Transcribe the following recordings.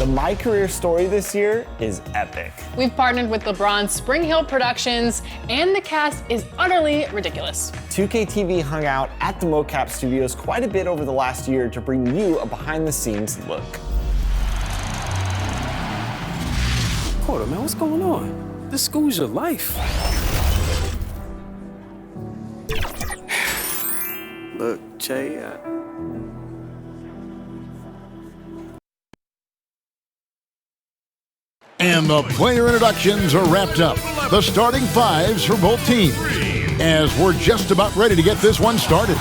The My Career story this year is epic. We've partnered with LeBron's Spring Hill Productions, and the cast is utterly ridiculous. 2K TV hung out at the mocap studios quite a bit over the last year to bring you a behind-the-scenes look. Hold on, man, what's going on? This school's your life. Look, Jay, And the player introductions are wrapped up. The starting fives for both teams, as we're just about ready to get this one started.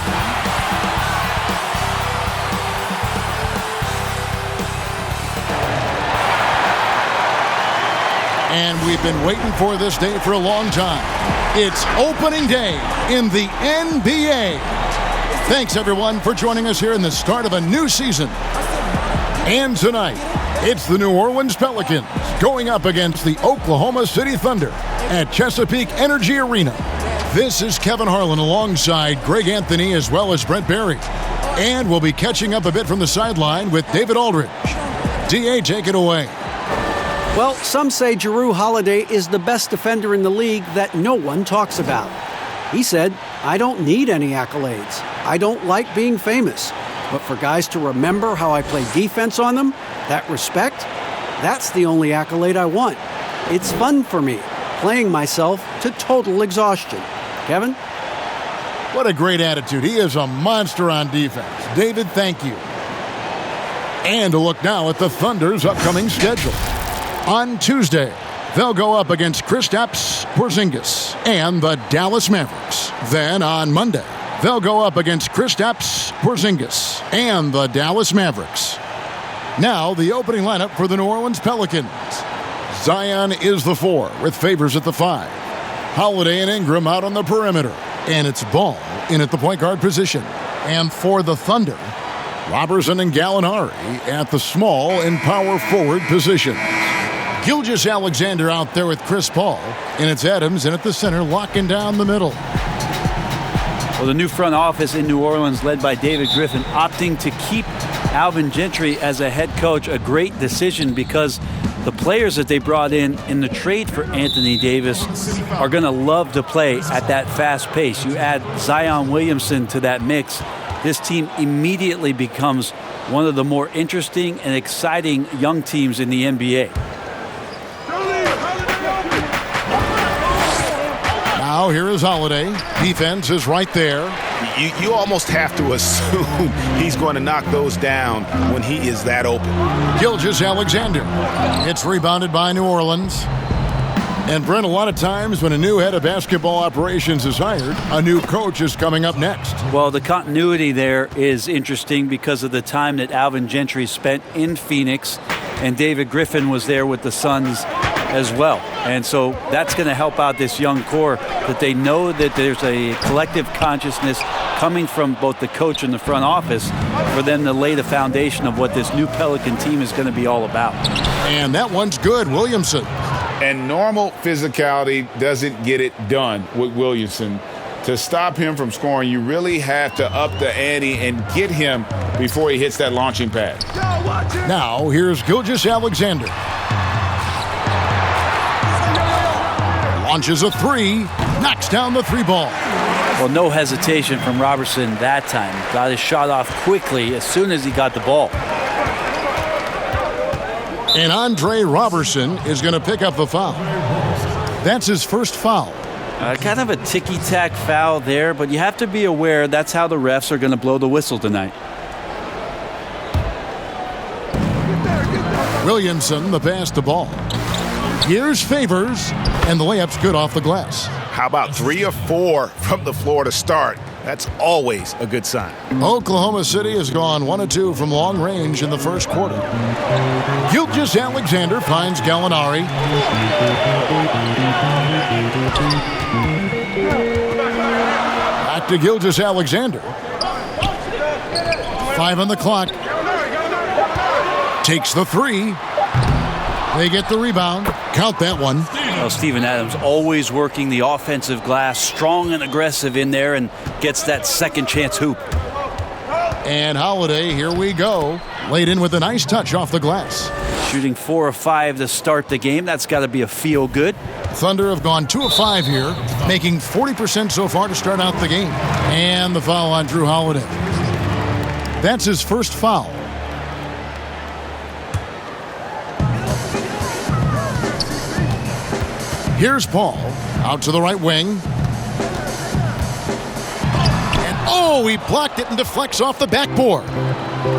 And we've been waiting for this day for a long time. It's opening day in the NBA. Thanks, everyone, for joining us here in the start of a new season. And tonight, it's the New Orleans Pelicans going up against the Oklahoma City Thunder at Chesapeake Energy Arena. This is Kevin Harlan alongside Greg Anthony as well as Brent Barry. And we'll be catching up a bit from the sideline with David Aldridge. DA, take it away. Well, some say Jrue Holiday is the best defender in the league that no one talks about. He said, "I don't need any accolades. I don't like being famous. But for guys to remember how I play defense on them, that respect, that's the only accolade I want. It's fun for me, playing myself to total exhaustion." Kevin? What a great attitude. He is a monster on defense. David, thank you. And a look now at the Thunder's upcoming schedule. On Tuesday, they'll go up against Kristaps Porzingis and the Dallas Mavericks. Then on Monday, they'll go up against Kristaps Porzingis and the Dallas Mavericks. Now, the opening lineup for the New Orleans Pelicans. Zion is the 4 with Favors at the 5. Holiday and Ingram out on the perimeter. And it's Ball in at the point guard position. And for the Thunder, Robertson and Gallinari at the small and power forward positions. Gilgeous-Alexander out there with Chris Paul. And it's Adams in at the center, locking down the middle. Well, the new front office in New Orleans, led by David Griffin, opting to keep Alvin Gentry as a head coach, a great decision because the players that they brought in the trade for Anthony Davis are going to love to play at that fast pace. You add Zion Williamson to that mix, this team immediately becomes one of the more interesting and exciting young teams in the NBA. Now here is Holiday. Defense is right there. You almost have to assume he's going to knock those down when he is that open. Gilgeous-Alexander. It's rebounded by New Orleans. And Brent, a lot of times when a new head of basketball operations is hired, a new coach is coming up next. Well, the continuity there is interesting because of the time that Alvin Gentry spent in Phoenix, and David Griffin was there with the Suns as well. And so that's going to help out this young core, that they know that there's a collective consciousness coming from both the coach and the front office for them to lay the foundation of what this new Pelican team is going to be all about. And that one's good, Williamson. And normal physicality doesn't get it done with Williamson. To stop him from scoring, you really have to up the ante and get him before he hits that launching pad. Now here's Gilgeous-Alexander. Launches a 3, knocks down the 3 ball. Well, no hesitation from Robertson that time. Got his shot off quickly as soon as he got the ball. And Andre Robertson is going to pick up the foul. That's his first foul. Kind of a ticky-tack foul there, but you have to be aware that's how the refs are going to blow the whistle tonight. Williamson, the pass to Ball. Here's Favors, and the layup's good off the glass. How about 3 or 4 from the floor to start? That's always a good sign. Oklahoma City has gone 1 of 2 from long range in the first quarter. Gilgeous-Alexander finds Gallinari. Back to Gilgeous-Alexander. 5 on the clock. Takes the 3. They get the rebound. Count that one. Well, Steven Adams always working the offensive glass, strong and aggressive in there, and gets that second chance hoop. And Holiday, here we go. Laid in with a nice touch off the glass. shooting 4 of 5 to start the game. That's got to be a feel good. Thunder have gone 2 of 5 here, making 40% so far to start out the game. And the foul on Drew Holiday. That's his first foul. Here's Paul, out to the right wing. And oh, he blocked it and deflects off the backboard.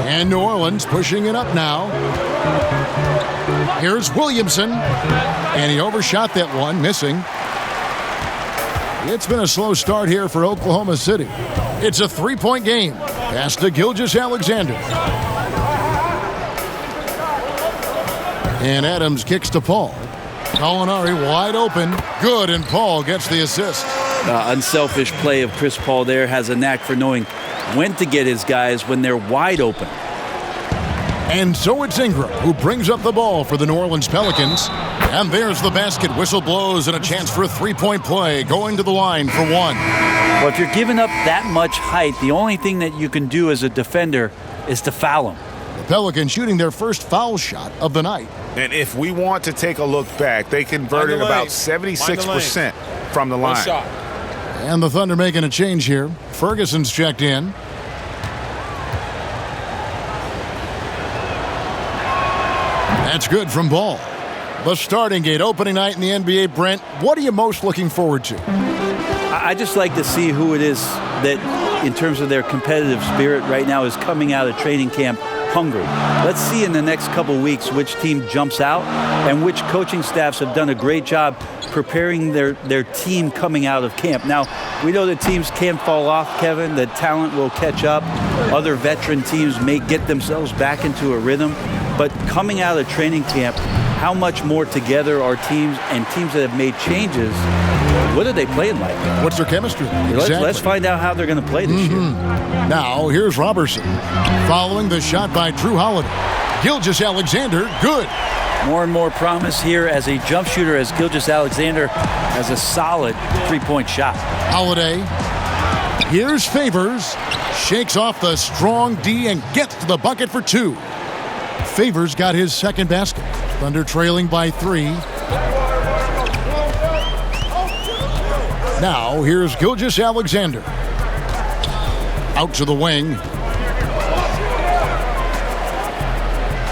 And New Orleans pushing it up now. Here's Williamson. And he overshot that one, missing. It's been a slow start here for Oklahoma City. It's a 3-point game. Pass to Gilgeous-Alexander. And Adams kicks to Paul. Gallinari wide open. Good, and Paul gets the assist. Unselfish play of Chris Paul there. Has a knack for knowing when to get his guys when they're wide open. And so it's Ingram who brings up the ball for the New Orleans Pelicans. And there's the basket. Whistle blows and a chance for a 3-point play. Going to the line for one. Well, if you're giving up that much height, the only thing that you can do as a defender is to foul him. The Pelicans shooting their first foul shot of the night. And if we want to take a look back, they converted about 76% from the line. And the Thunder making a change here. Ferguson's checked in. That's good from Ball. The starting gate, opening night in the NBA. Brent, what are you most looking forward to? I just like to see who it is that, in terms of their competitive spirit right now, is coming out of training camp hungry. Let's see in the next couple weeks which team jumps out and which coaching staffs have done a great job preparing their team coming out of camp. Now, we know that teams can fall off, Kevin. The talent will catch up. Other veteran teams may get themselves back into a rhythm. But coming out of training camp, how much more together are teams and teams that have made changes? What are they playing like? What's their chemistry? Exactly. Let's find out how they're going to play this year. Now, here's Robertson. Following the shot by Drew Holiday. Gilgeous-Alexander, good. More and more promise here as a jump shooter, as Gilgeous-Alexander has a solid 3-point shot. Holiday. Here's Favors. Shakes off the strong D and gets to the bucket for 2. Favors got his second basket. Thunder trailing by 3. Now, here's Gilgeous-Alexander. Out to the wing.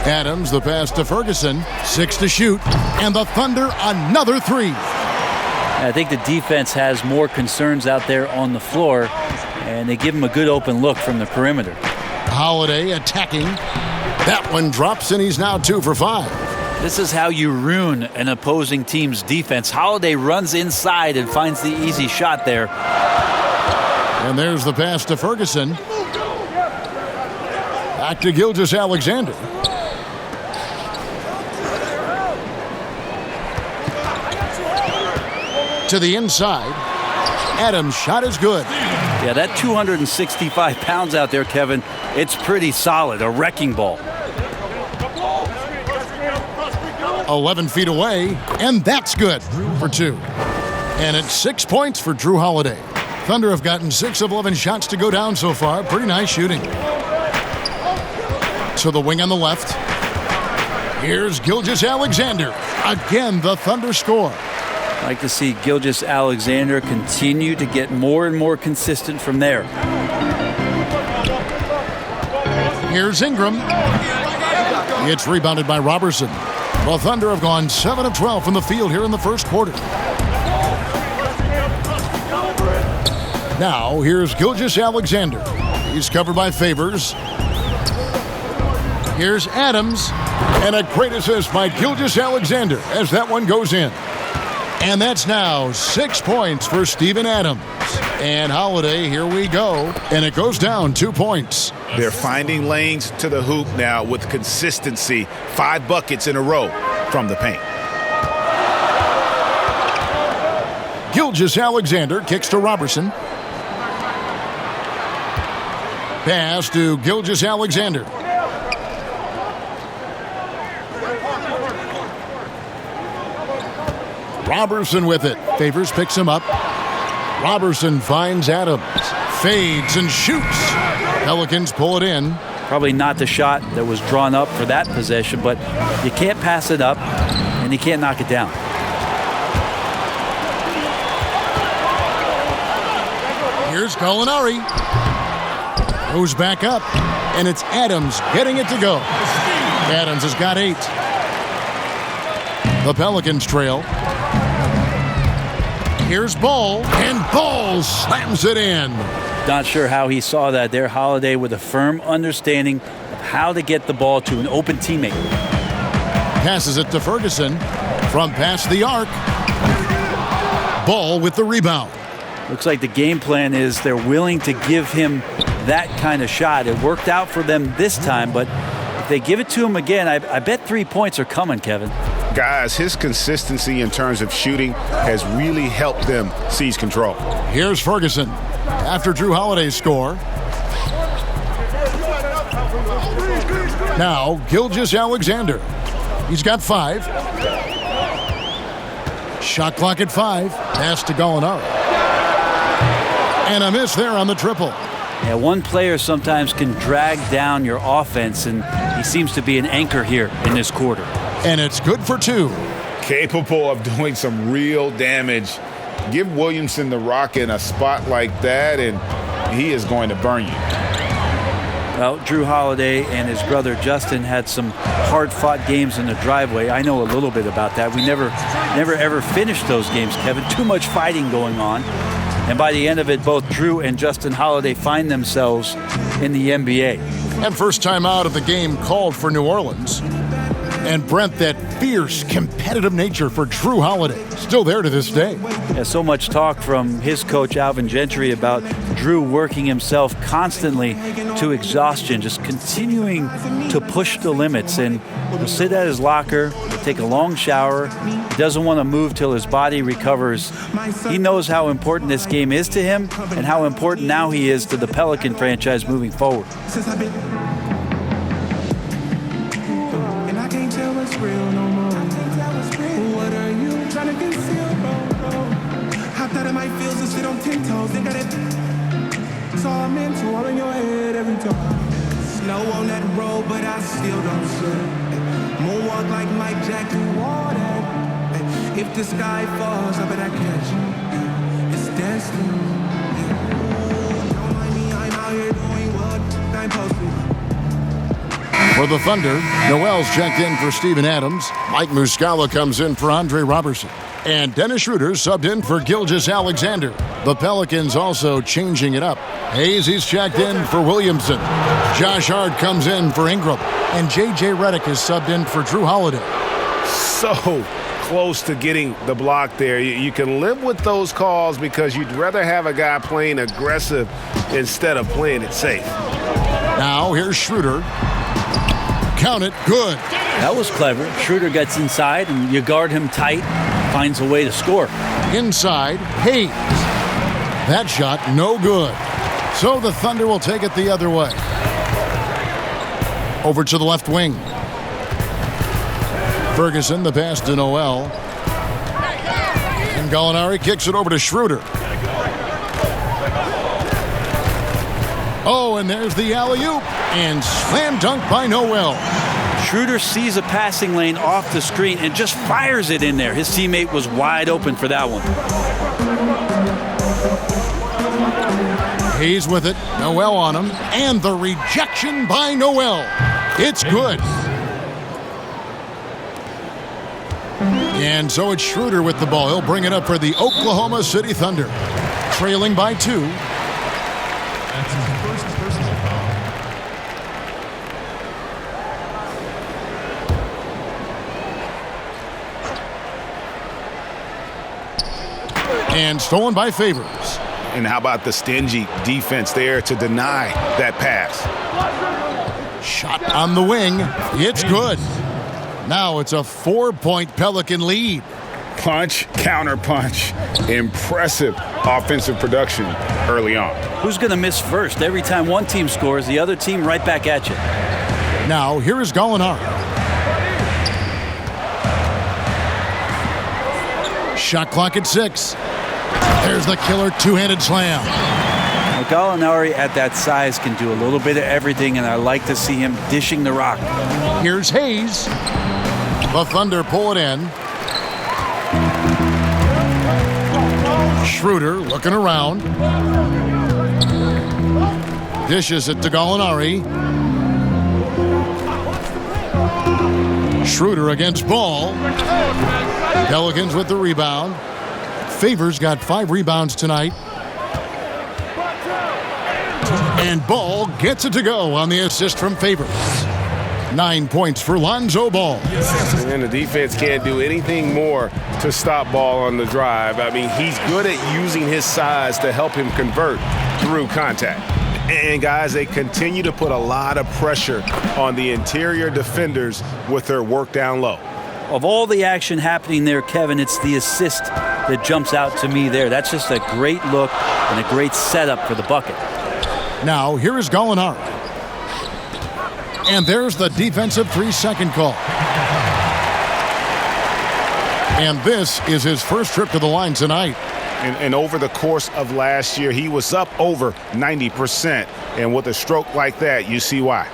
Adams, the pass to Ferguson. 6 to shoot. And the Thunder, another 3. I think the defense has more concerns out there on the floor, and they give him a good open look from the perimeter. Holiday attacking. That one drops, and he's now 2 for 5. This is how you ruin an opposing team's defense. Holiday runs inside and finds the easy shot there. And there's the pass to Ferguson. Back to Gilgeous-Alexander. To the inside. Adams' shot is good. Yeah, that 265 pounds out there, Kevin, it's pretty solid, a wrecking ball. 11 feet away, and that's good for 2. And it's 6 points for Drew Holiday. Thunder have gotten 6 of 11 shots to go down so far. Pretty nice shooting. To the wing on the left. Here's Gilgeous-Alexander. Again, the Thunder score. I like to see Gilgeous-Alexander continue to get more and more consistent from there. Here's Ingram. It's rebounded by Robertson. The Thunder have gone 7 of 12 from the field here in the first quarter. Now, here's Gilgeous-Alexander. He's covered by Favors. Here's Adams. And a great assist by Gilgeous-Alexander as that one goes in. And that's now 6 points for Steven Adams. And Holiday, here we go. And it goes down 2 points. They're finding lanes to the hoop now with consistency. 5 buckets in a row from the paint. Gilgeous-Alexander kicks to Robertson. Pass to Gilgeous-Alexander. Robertson with it. Favors picks him up. Robertson finds Adams. Fades and shoots. Pelicans pull it in. Probably not the shot that was drawn up for that possession, but you can't pass it up and you can't knock it down. Here's Gallinari. Goes back up, and it's Adams getting it to go. Adams has got 8. The Pelicans trail. Here's Ball, and Ball slams it in. Not sure how he saw that there. Holiday with a firm understanding of how to get the ball to an open teammate. Passes it to Ferguson from past the arc. Ball with the rebound. Looks like the game plan is they're willing to give him that kind of shot. It worked out for them this time, but if they give it to him again, I bet 3 points are coming, Kevin. Guys, his consistency in terms of shooting has really helped them seize control. Here's Ferguson after Drew Holiday's score. Now, Gilgeous-Alexander. He's got 5. Shot clock at 5. Pass to Gallinari. And a miss there on the triple. Yeah, one player sometimes can drag down your offense, and he seems to be an anchor here in this quarter. And it's good for 2. Capable of doing some real damage. Give Williamson the rock in a spot like that, and he is going to burn you. Well, Drew Holiday and his brother Justin had some hard-fought games in the driveway. I know a little bit about that. We never ever finished those games, Kevin. Too much fighting going on. And by the end of it, both Drew and Justin Holiday find themselves in the NBA. And first time out of the game called for New Orleans. And Brent, that fierce, competitive nature for Drew Holiday, still there to this day. Yeah, so much talk from his coach, Alvin Gentry, about Drew working himself constantly to exhaustion, just continuing to push the limits. And he'll sit at his locker, he'll take a long shower. He doesn't want to move till his body recovers. He knows how important this game is to him and how important now he is to the Pelican franchise moving forward. Real no more. What are you trying to conceal, bro? I thought I might feel to sit on 10 toes. They got it. It's all mental, all in your head every time. Slow on that road, but I still don't slip. Moonwalk like Mike Jack through water. If the sky falls, I bet I catch you. It's destiny. Don't mind me, I'm out here doing what I'm supposed to. For the Thunder, Noel's checked in for Steven Adams. Mike Muscala comes in for Andre Robertson. And Dennis Schroeder subbed in for Gilgeous-Alexander. The Pelicans also changing it up. He's checked in for Williamson. Josh Hart comes in for Ingram. And J.J. Redick is subbed in for Drew Holiday. So close to getting the block there. You can live with those calls because you'd rather have a guy playing aggressive instead of playing it safe. Now here's Schroeder. Count it, good. That was clever. Schroeder gets inside and you guard him tight, finds a way to score. Inside, Hayes. That shot, no good. So the Thunder will take it the other way. Over to the left wing. Ferguson, the pass to Noel. And Gallinari kicks it over to Schroeder. Oh, and there's the alley-oop. And slam dunk by Noel. Schroeder sees a passing lane off the screen and just fires it in there. His teammate was wide open for that one. Hayes with it. Noel on him. And the rejection by Noel. It's good. And so it's Schroeder with the ball. He'll bring it up for the Oklahoma City Thunder. Trailing by 2. That's his first personal foul. And stolen by Favors. And how about the stingy defense there to deny that pass? Shot on the wing. It's good. Now it's a 4-point Pelican lead. Punch, counter punch. Impressive offensive production early on. Who's going to miss first? Every time one team scores, the other team right back at you. Now here is Gallinari. Shot clock at 6. There's the killer two-handed slam. Well, Gallinari at that size can do a little bit of everything, and I like to see him dishing the rock. Here's Hayes. The Thunder pull it in. Schroeder looking around. Dishes it to Gallinari. Schroeder against Ball. Pelicans with the rebound. Favors got 5 rebounds tonight. And Ball gets it to go on the assist from Favors. 9 points for Lonzo Ball. And the defense can't do anything more to stop Ball on the drive. I mean, he's good at using his size to help him convert through contact. And, guys, they continue to put a lot of pressure on the interior defenders with their work down low. Of all the action happening there, Kevin, it's the assist that jumps out to me there. That's just a great look and a great setup for the bucket. Now, here is Gallinari. And there's the defensive 3-second call. And this is his first trip to the line tonight. And over the course of last year, he was up over 90%. And with a stroke like that, you see why.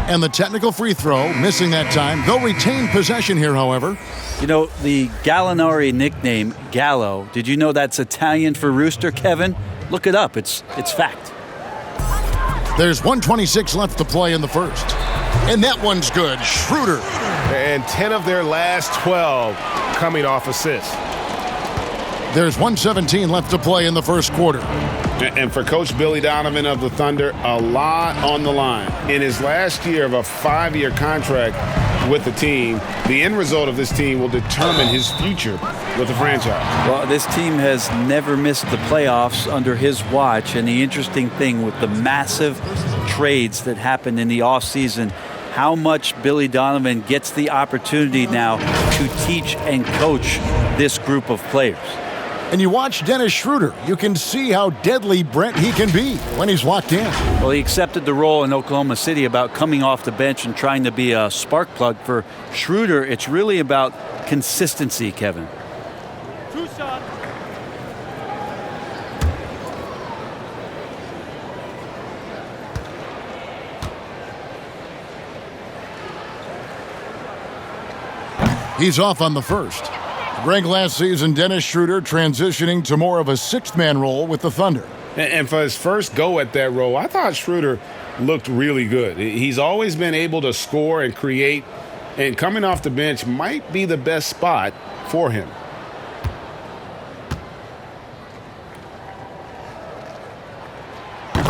And the technical free throw, missing that time. They'll retain possession here, however. You know, the Gallinari nickname, Gallo, did you know that's Italian for rooster, Kevin? Look it up. It's fact. There's 1:26 left to play in the first. And that one's good. Schroeder. And 10 of their last 12 coming off assists. There's 1:17 left to play in the first quarter. And for Coach Billy Donovan of the Thunder, a lot on the line. In his last year of a 5-year contract with the team, the end result of this team will determine his future with the franchise. Well, this team has never missed the playoffs under his watch, and the interesting thing with the massive trades that happened in the offseason, how much Billy Donovan gets the opportunity now to teach and coach this group of players. And you watch Dennis Schroeder, you can see how deadly Brent he can be when he's locked in. Well, he accepted the role in Oklahoma City about coming off the bench and trying to be a spark plug. For Schroeder, it's really about consistency, Kevin. 2 shots. He's off on the first. Greg, last season, Dennis Schroeder transitioning to more of a sixth-man role with the Thunder. And for his first go at that role, I thought Schroeder looked really good. He's always been able to score and create, and coming off the bench might be the best spot for him.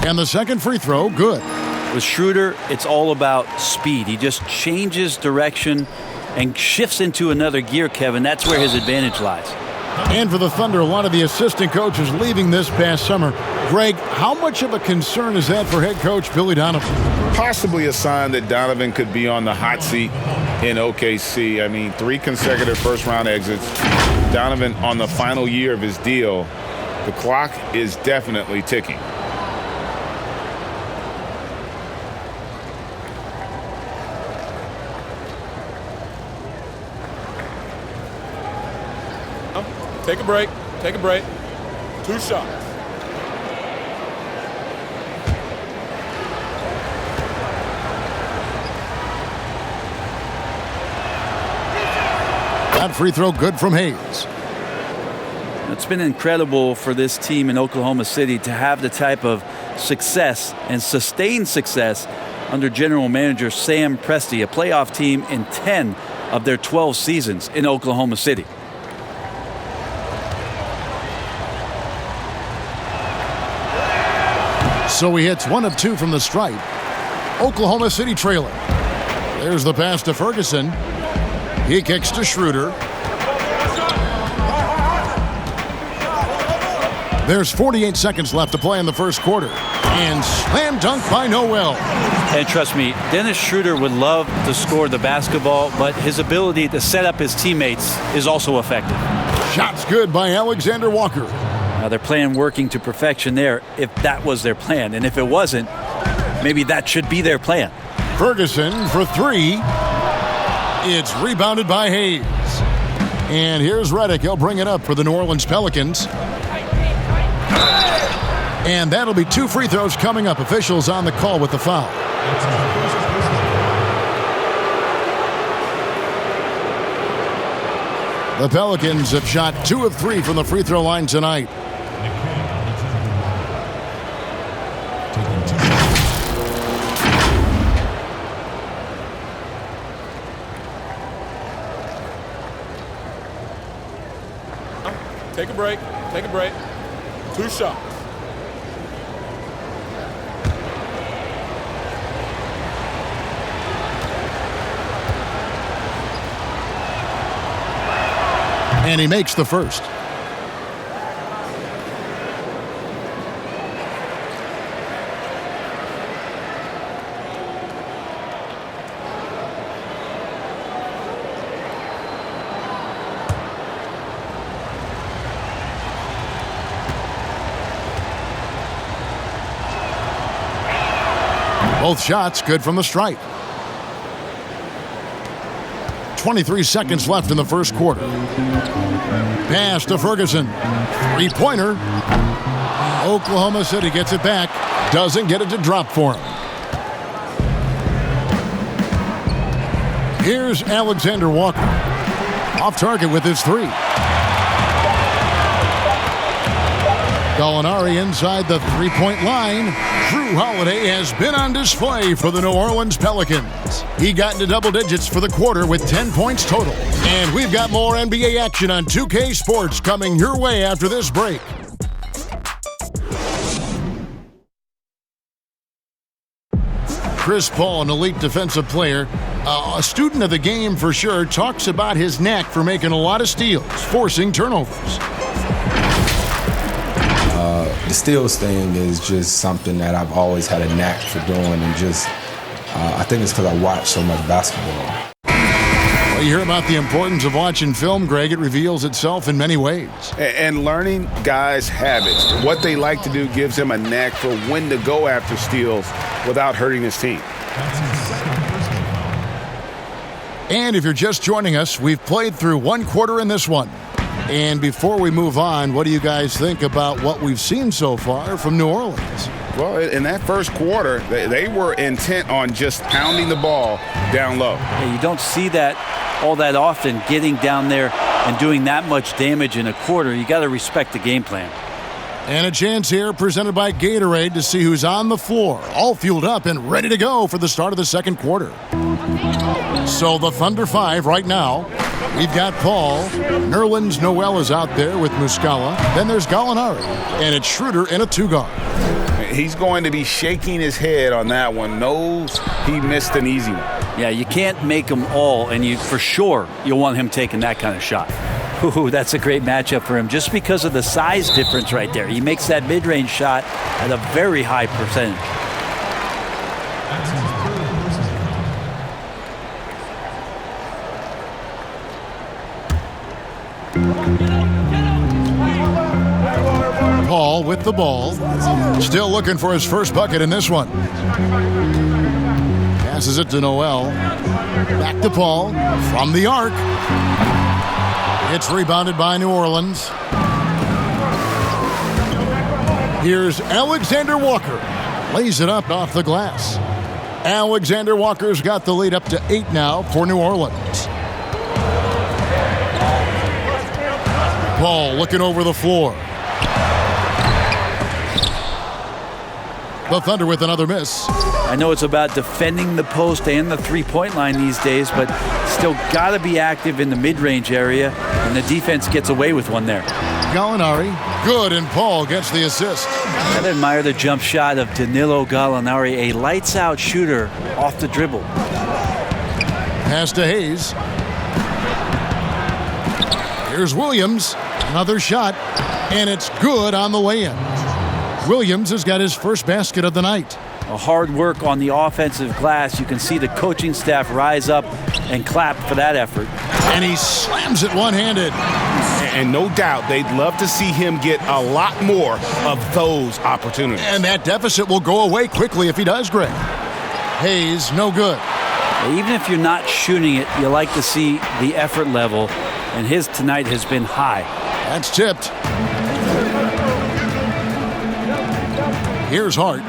And the second free throw, good. With Schroeder, it's all about speed. He just changes direction and shifts into another gear, Kevin. That's where his advantage lies. And for the Thunder, a lot of the assistant coaches leaving this past summer. Greg, how much of a concern is that for head coach Billy Donovan? Possibly a sign that Donovan could be on the hot seat in OKC. I mean, 3 consecutive first-round exits. Donovan on the final year of his deal. The clock is definitely ticking. Take a break. Take a break. 2 shots. That free throw good from Hayes. It's been incredible for this team in Oklahoma City to have the type of success and sustained success under general manager Sam Presti, a playoff team in 10 of their 12 seasons in Oklahoma City. So he hits 1 of 2 from the stripe. Oklahoma City trailing. There's the pass to Ferguson. He kicks to Schroeder. There's 48 seconds left to play in the first quarter. And slam dunk by Noel. And trust me, Dennis Schroeder would love to score the basketball, but his ability to set up his teammates is also effective. Shots good by Alexander Walker. Now their plan working to perfection there, if that was their plan. And if it wasn't, maybe that should be their plan. Ferguson for three. It's rebounded by Hayes. And here's Redick. He'll bring it up for the New Orleans Pelicans. And that'll be 2 free throws coming up. Officials on the call with the foul. The Pelicans have shot 2 of 3 from the free throw line tonight. Take a break. Take a break. 2 shots. And he makes the first. Both shots good from the stripe. 23 seconds left in the first quarter. Pass to Ferguson. Three-pointer. Oklahoma City gets it back. Doesn't get it to drop for him. Here's Alexander Walker. Off target with his three. Gallinari inside the three-point line. Jrue Holiday has been on display for the New Orleans Pelicans. He got into double digits for the quarter with 10 points total. And we've got more NBA action on 2K Sports coming your way after this break. Chris Paul, an elite defensive player, a student of the game for sure, talks about his knack for making a lot of steals, forcing turnovers. The steals thing is just something that I've always had a knack for doing, and just I think it's because I watch so much basketball. Well, you hear about the importance of watching film, Greg. It reveals itself in many ways. And learning guys' habits, what they like to do, gives him a knack for when to go after steals without hurting his team. And if you're just joining us, we've played through one quarter in this one. And before we move on, what do you guys think about what we've seen so far from New Orleans? Well, in that first quarter, they were intent on just pounding the ball down low. Yeah, you don't see that all that often, getting down there and doing that much damage in a quarter. You got to respect the game plan. And a chance here presented by Gatorade to see who's on the floor, all fueled up and ready to go for the start of the second quarter. So the Thunder 5 right now. We've got Paul. Nerlens Noel is out there with Muscala. Then there's Gallinari. And it's Schroeder in a 2-guard. He's going to be shaking his head on that one. Knows he missed an easy one. Yeah, you can't make them all, and for sure you'll want him taking that kind of shot. Ooh, that's a great matchup for him just because of the size difference right there. He makes that mid-range shot at a very high percentage. Paul with the ball. Still looking for his first bucket in this one. Passes it to Noel. Back to Paul. From the arc. It's rebounded by New Orleans. Here's Alexander Walker. Lays it up off the glass. Alexander Walker's got the lead up to 8 now for New Orleans. Paul looking over the floor. The Thunder with another miss. I know it's about defending the post and the three-point line these days, but still got to be active in the mid-range area, and the defense gets away with one there. Gallinari, good, and Paul gets the assist. I admire the jump shot of Danilo Gallinari, a lights-out shooter off the dribble. Pass to Hayes. Here's Williams, another shot, and it's good on the way in. Williams has got his first basket of the night. A hard work on the offensive glass. You can see the coaching staff rise up and clap for that effort. And he slams it one-handed. And no doubt they'd love to see him get a lot more of those opportunities. And that deficit will go away quickly if he does, Greg. Hayes, no good. Even if you're not shooting it, you like to see the effort level, and his tonight has been high. That's tipped. Here's Hart.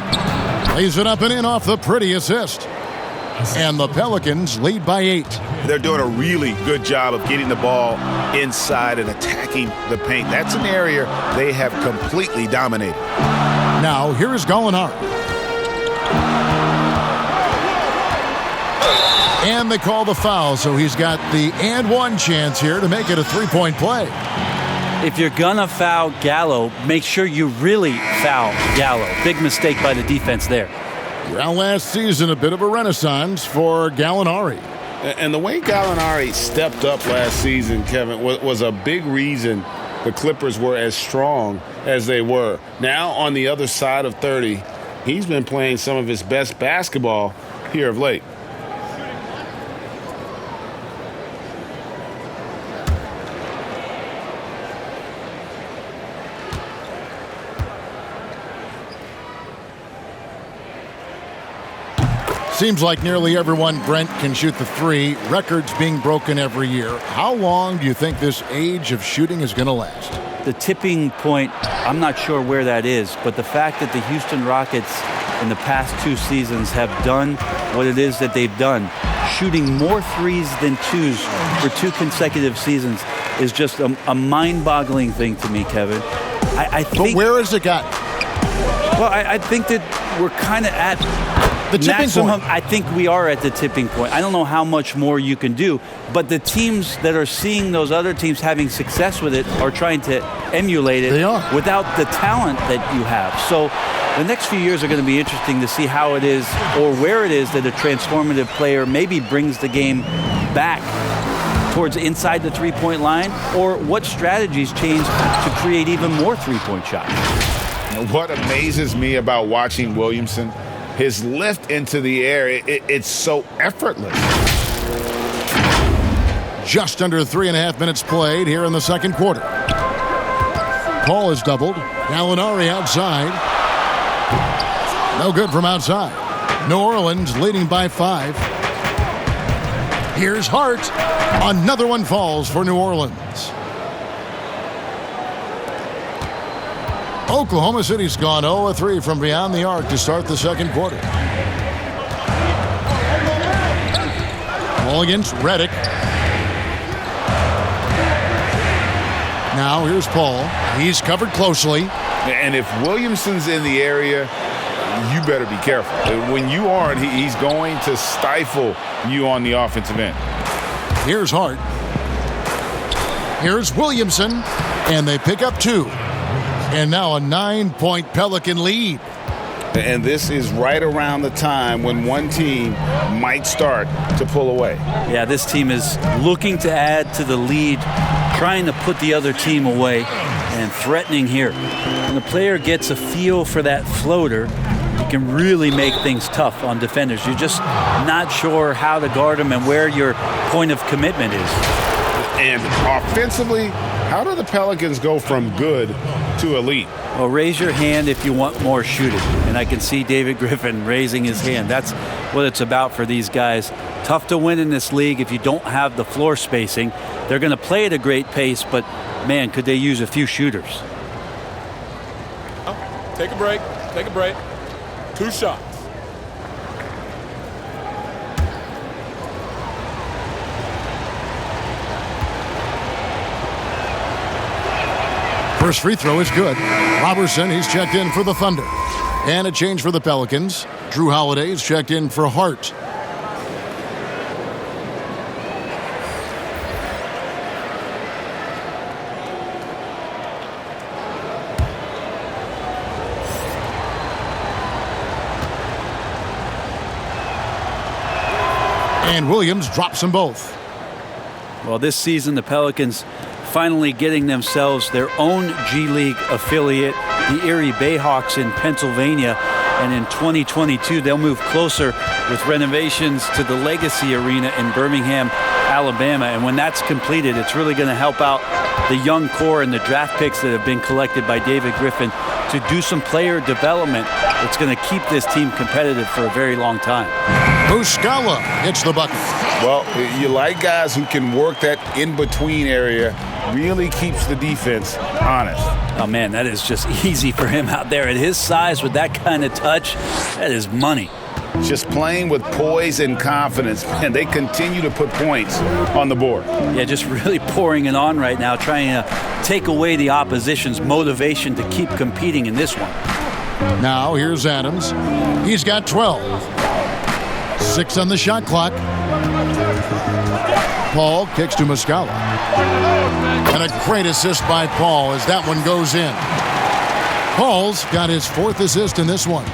Lays it up and in off the pretty assist. And the Pelicans lead by 8. They're doing a really good job of getting the ball inside and attacking the paint. That's an area they have completely dominated. Now, here is Gallinari. And they call the foul, so he's got the and one chance here to make it a three-point play. If you're gonna foul Gallo, make sure you really foul Gallo. Big mistake by the defense there. Well, last season, a bit of a renaissance for Gallinari. And the way Gallinari stepped up last season, Kevin, was a big reason the Clippers were as strong as they were. Now, on the other side of 30, he's been playing some of his best basketball here of late. Seems like nearly everyone, Brent, can shoot the three. Records being broken every year. How long do you think this age of shooting is going to last? The tipping point, I'm not sure where that is, but the fact that the Houston Rockets in the past 2 seasons have done what it is that they've done, shooting more threes than twos for 2 consecutive seasons, is just a mind-boggling thing to me, Kevin. I think, but where has it gotten? Well, I think that we're kind of at the tipping maximum. point. I think we are at the tipping point. I don't know how much more you can do, but the teams that are seeing those other teams having success with it are trying to emulate it without the talent that you have. So the next few years are going to be interesting to see how it is or where it is that a transformative player maybe brings the game back towards inside the three-point line, or what strategies change to create even more three-point shots. What amazes me about watching Williamson, his lift into the air, it's so effortless. Just under 3.5 minutes played here in the second quarter. Paul is doubled. Gallinari outside. No good from outside. New Orleans leading by 5. Here's Hart. Another one falls for New Orleans. Oklahoma City's gone 0-3 from beyond the arc to start the second quarter. Ball against Redick. Now here's Paul. He's covered closely. And if Williamson's in the area, you better be careful. When you aren't, he's going to stifle you on the offensive end. Here's Hart. Here's Williamson. And they pick up 2. And now a 9-point Pelican lead. And this is right around the time when one team might start to pull away. Yeah, this team is looking to add to the lead, trying to put the other team away, and threatening here. When the player gets a feel for that floater, it can really make things tough on defenders. You're just not sure how to guard them and where your point of commitment is. And offensively, how do the Pelicans go from good to elite? Well, raise your hand if you want more shooting. And I can see David Griffin raising his hand. That's what it's about for these guys. Tough to win in this league if you don't have the floor spacing. They're going to play at a great pace, but, man, could they use a few shooters. Take a break. Take a break. 2 shots. First free throw is good. Robertson, he's checked in for the Thunder. And a change for the Pelicans. Drew Holiday's checked in for Hart. And Williams drops them both. Well, this season, the Pelicans finally getting themselves their own G League affiliate, the Erie Bayhawks in Pennsylvania. And in 2022, they'll move closer with renovations to the Legacy Arena in Birmingham. Alabama. And when that's completed, it's really going to help out the young core and the draft picks that have been collected by David Griffin to do some player development that's going to keep this team competitive for a very long time. Muscala hits the bucket. Well, you like guys who can work that in-between area, really keeps the defense honest. Oh, man, that is just easy for him out there. At his size, with that kind of touch, that is money. Just playing with poise and confidence, and they continue to put points on the board. Yeah, just really pouring it on right now, trying to take away the opposition's motivation to keep competing in this one. Now here's Adams. He's got 12. 6 on the shot clock. Paul kicks to Muscala. And a great assist by Paul as that one goes in. Paul's got his 4th assist in this one.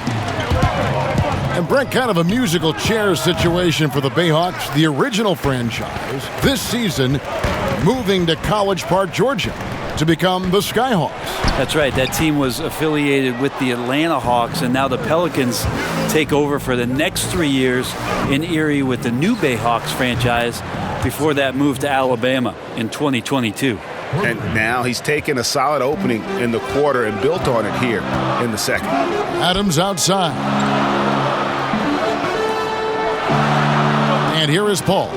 And Brent, kind of a musical chairs situation for the Bayhawks, the original franchise, this season moving to College Park, Georgia, to become the Skyhawks. That's right. That team was affiliated with the Atlanta Hawks, and now the Pelicans take over for the next 3 years in Erie with the new Bayhawks franchise before that move to Alabama in 2022. And now he's taken a solid opening in the quarter and built on it here in the second. Adams outside. And here is Paul.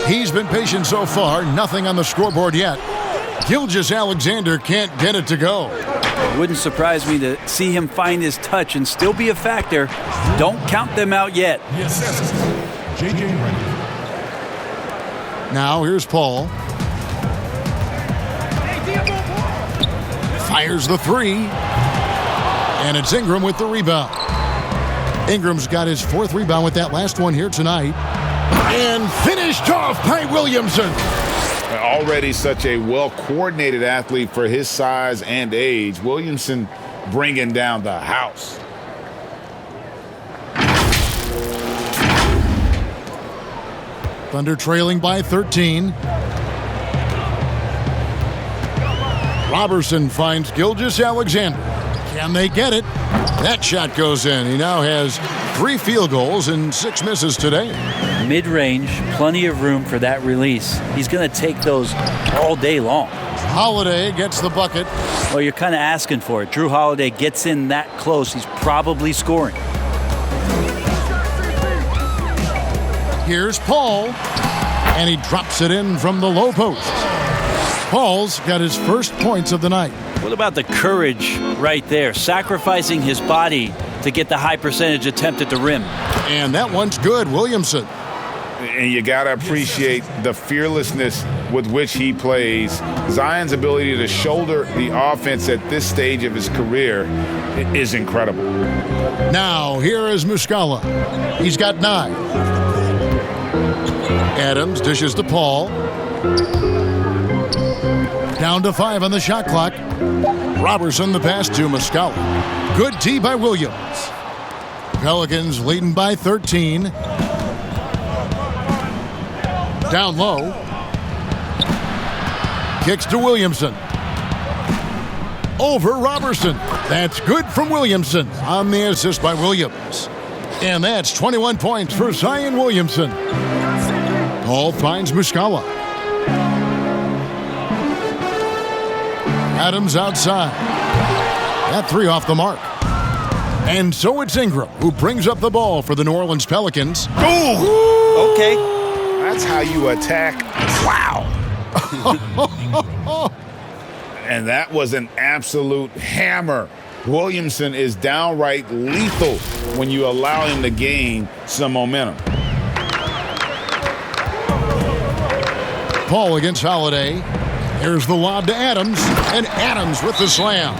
He's been patient so far, nothing on the scoreboard yet. Gilgeous-Alexander can't get it to go. It wouldn't surprise me to see him find his touch and still be a factor. Don't count them out yet. J.J. Redick. Now here's Paul. Fires the 3. And it's Ingram with the rebound. Ingram's got his 4th rebound with that last one here tonight. And finished off by Williamson. Already such a well-coordinated athlete for his size and age. Williamson bringing down the house. Thunder trailing by 13. Robertson finds Gilgeous-Alexander. Can they get it? That shot goes in. He now has 3 field goals and 6 misses today. Mid-range, plenty of room for that release. He's going to take those all day long. Holiday gets the bucket. Well, you're kind of asking for it. Drew Holiday gets in that close. He's probably scoring. Here's Paul. And he drops it in from the low post. Paul's got his first points of the night. What about the courage right there? Sacrificing his body to get the high percentage attempt at the rim. And that one's good, Williamson. And you got to appreciate the fearlessness with which he plays. Zion's ability to shoulder the offense at this stage of his career is incredible. Now, here is Muscala. He's got 9. Adams dishes to Paul. Down to 5 on the shot clock. Robertson the pass to Muscala. Good tee by Williams. Pelicans leading by 13. Down low. Kicks to Williamson. Over Robertson. That's good from Williamson on the assist by Williams. And that's 21 points for Zion Williamson. Paul finds Muscala. Adams outside. That 3 off the mark. And so it's Ingram who brings up the ball for the New Orleans Pelicans. Ooh. Okay. That's how you attack. Wow. And that was an absolute hammer. Williamson is downright lethal when you allow him to gain some momentum. Paul against Holiday. Here's the lob to Adams, and Adams with the slam.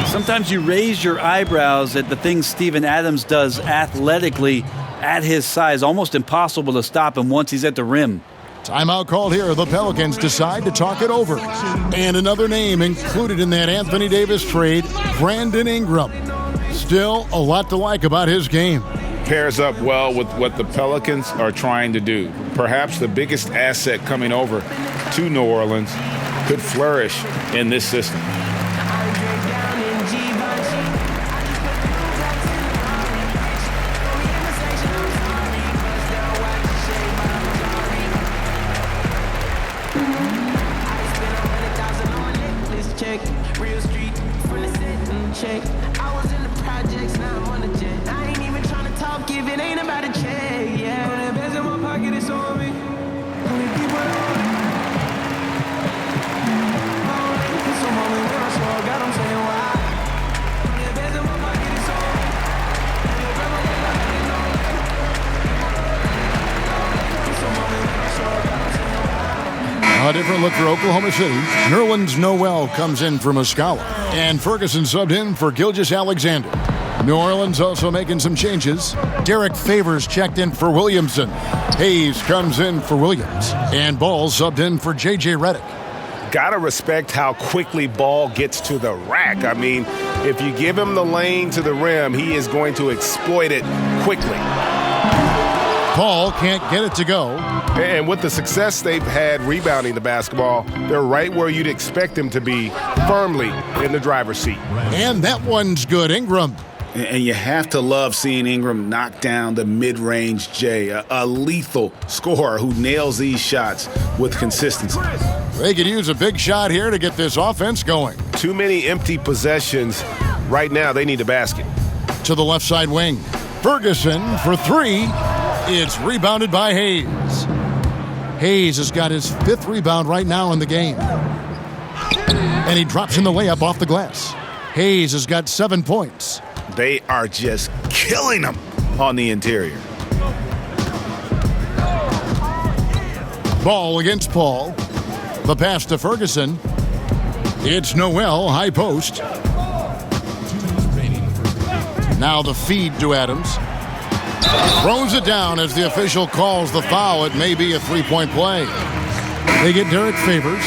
Sometimes you raise your eyebrows at the things Steven Adams does athletically at his size. Almost impossible to stop him once he's at the rim. Timeout called here. The Pelicans decide to talk it over. And another name included in that Anthony Davis trade, Brandon Ingram. Still a lot to like about his game. Pairs up well with what the Pelicans are trying to do. Perhaps the biggest asset coming over to New Orleans could flourish in this system. ain't about to check, yeah. Bands in my pocket, it's on me. Only people on me. It's a moment when I saw God, I'm saying why. Bands in my pocket, it's on me. It's a moment when I saw God, I'm saying why. A different look for Oklahoma City. Nerlens Noel comes in for Muscala. And Ferguson subbed in for Gilgeous-Alexander. New Orleans also making some changes. Derek Favors checked in for Williamson. Hayes comes in for Williams. And Ball subbed in for J.J. Redick. Gotta respect how quickly Ball gets to the rack. I mean, if you give him the lane to the rim, he is going to exploit it quickly. Ball can't get it to go. And with the success they've had rebounding the basketball, they're right where you'd expect them to be, firmly in the driver's seat. And that one's good. Ingram. And you have to love seeing Ingram knock down the mid-range J, a lethal scorer who nails these shots with consistency. They could use a big shot here to get this offense going. Too many empty possessions. Right now, they need a basket. To the left side wing. Ferguson for three. It's rebounded by Hayes. Hayes has got his 5th rebound right now in the game. And he drops in the layup off the glass. Hayes has got 7 points. They are just killing them on the interior. Ball against Paul. The pass to Ferguson. It's Noel, high post. Now the feed to Adams. Throws it down as the official calls the foul. It may be a 3-point play. They get Derek Favors.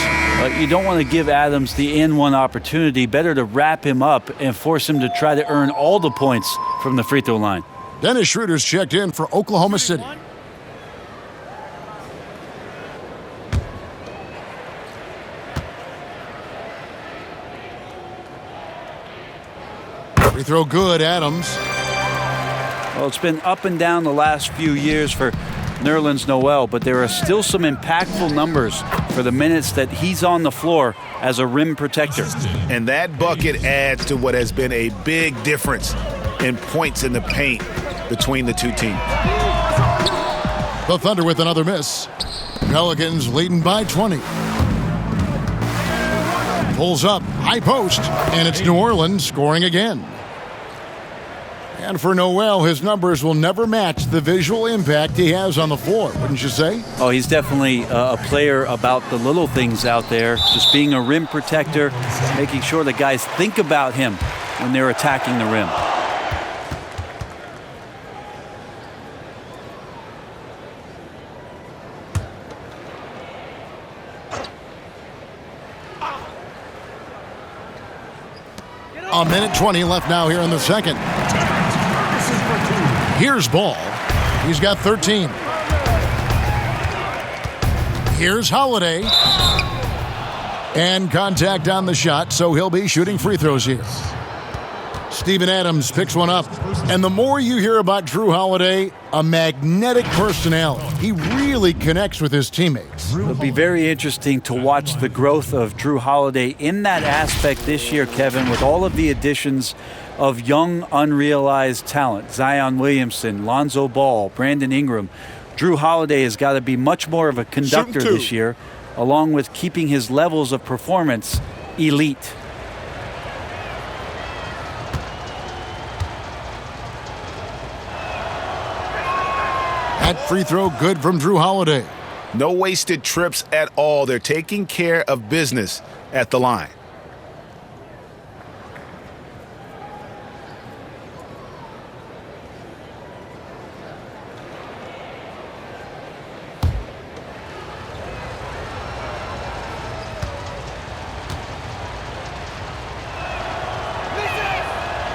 You don't want to give Adams the N1 opportunity. Better to wrap him up and force him to try to earn all the points from the free throw line. Dennis Schroeder's checked in for Oklahoma City. Free throw good, Adams. Well, it's been up and down the last few years for Nerlens Noel, but there are still some impactful numbers for the minutes that he's on the floor as a rim protector. And that bucket adds to what has been a big difference in points in the paint between the two teams. The Thunder with another miss. Pelicans leading by 20. Pulls up, high post, and it's New Orleans scoring again. And for Noel, his numbers will never match the visual impact he has on the floor, wouldn't you say? Oh, he's definitely a player about the little things out there, just being a rim protector, making sure the guys think about him when they're attacking the rim. A minute 20 left now here in the second. Here's Ball. He's got 13. Here's Holiday. And contact on the shot, so he'll be shooting free throws here. Steven Adams picks one up. And the more you hear about Drew Holiday, a magnetic personality. He really connects with his teammates. It'll be very interesting to watch the growth of Drew Holiday in that aspect this year, Kevin, with all of the additions of young, unrealized talent. Zion Williamson, Lonzo Ball, Brandon Ingram. Drew Holiday has got to be much more of a conductor this year, along with keeping his levels of performance elite. That free throw good from Drew Holiday. No wasted trips at all. They're taking care of business at the line.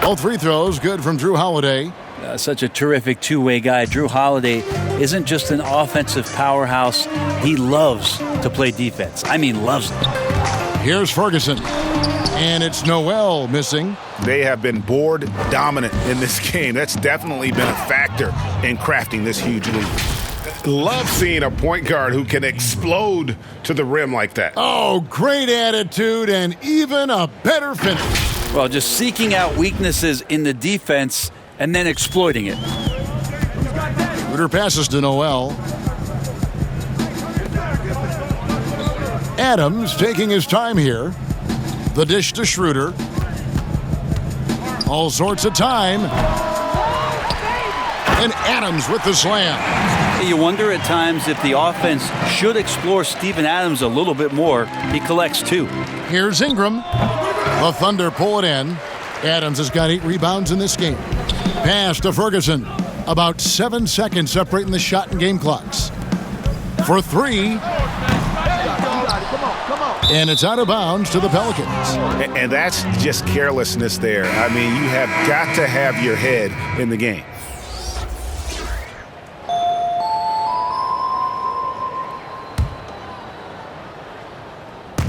Both free throws good from Drew Holiday. Such a terrific two-way guy. Drew Holiday isn't just an offensive powerhouse. He loves to play defense. I mean, loves it. Here's Ferguson. And it's Noel missing. They have been board dominant in this game. That's definitely been a factor in crafting this huge lead. Love seeing a point guard who can explode to the rim like that. Oh, great attitude and even a better finish. Well, just seeking out weaknesses in the defense and then exploiting it. Schroeder passes to Noel. Adams taking his time here. The dish to Schroeder. All sorts of time. And Adams with the slam. You wonder at times if the offense should explore Steven Adams a little bit more. He collects 2. Here's Ingram. The Thunder pull it in. Adams has got 8 rebounds in this game. Pass to Ferguson. About 7 seconds separating the shot and game clocks. For 3. And it's out of bounds to the Pelicans. And that's just carelessness there. I mean, you have got to have your head in the game.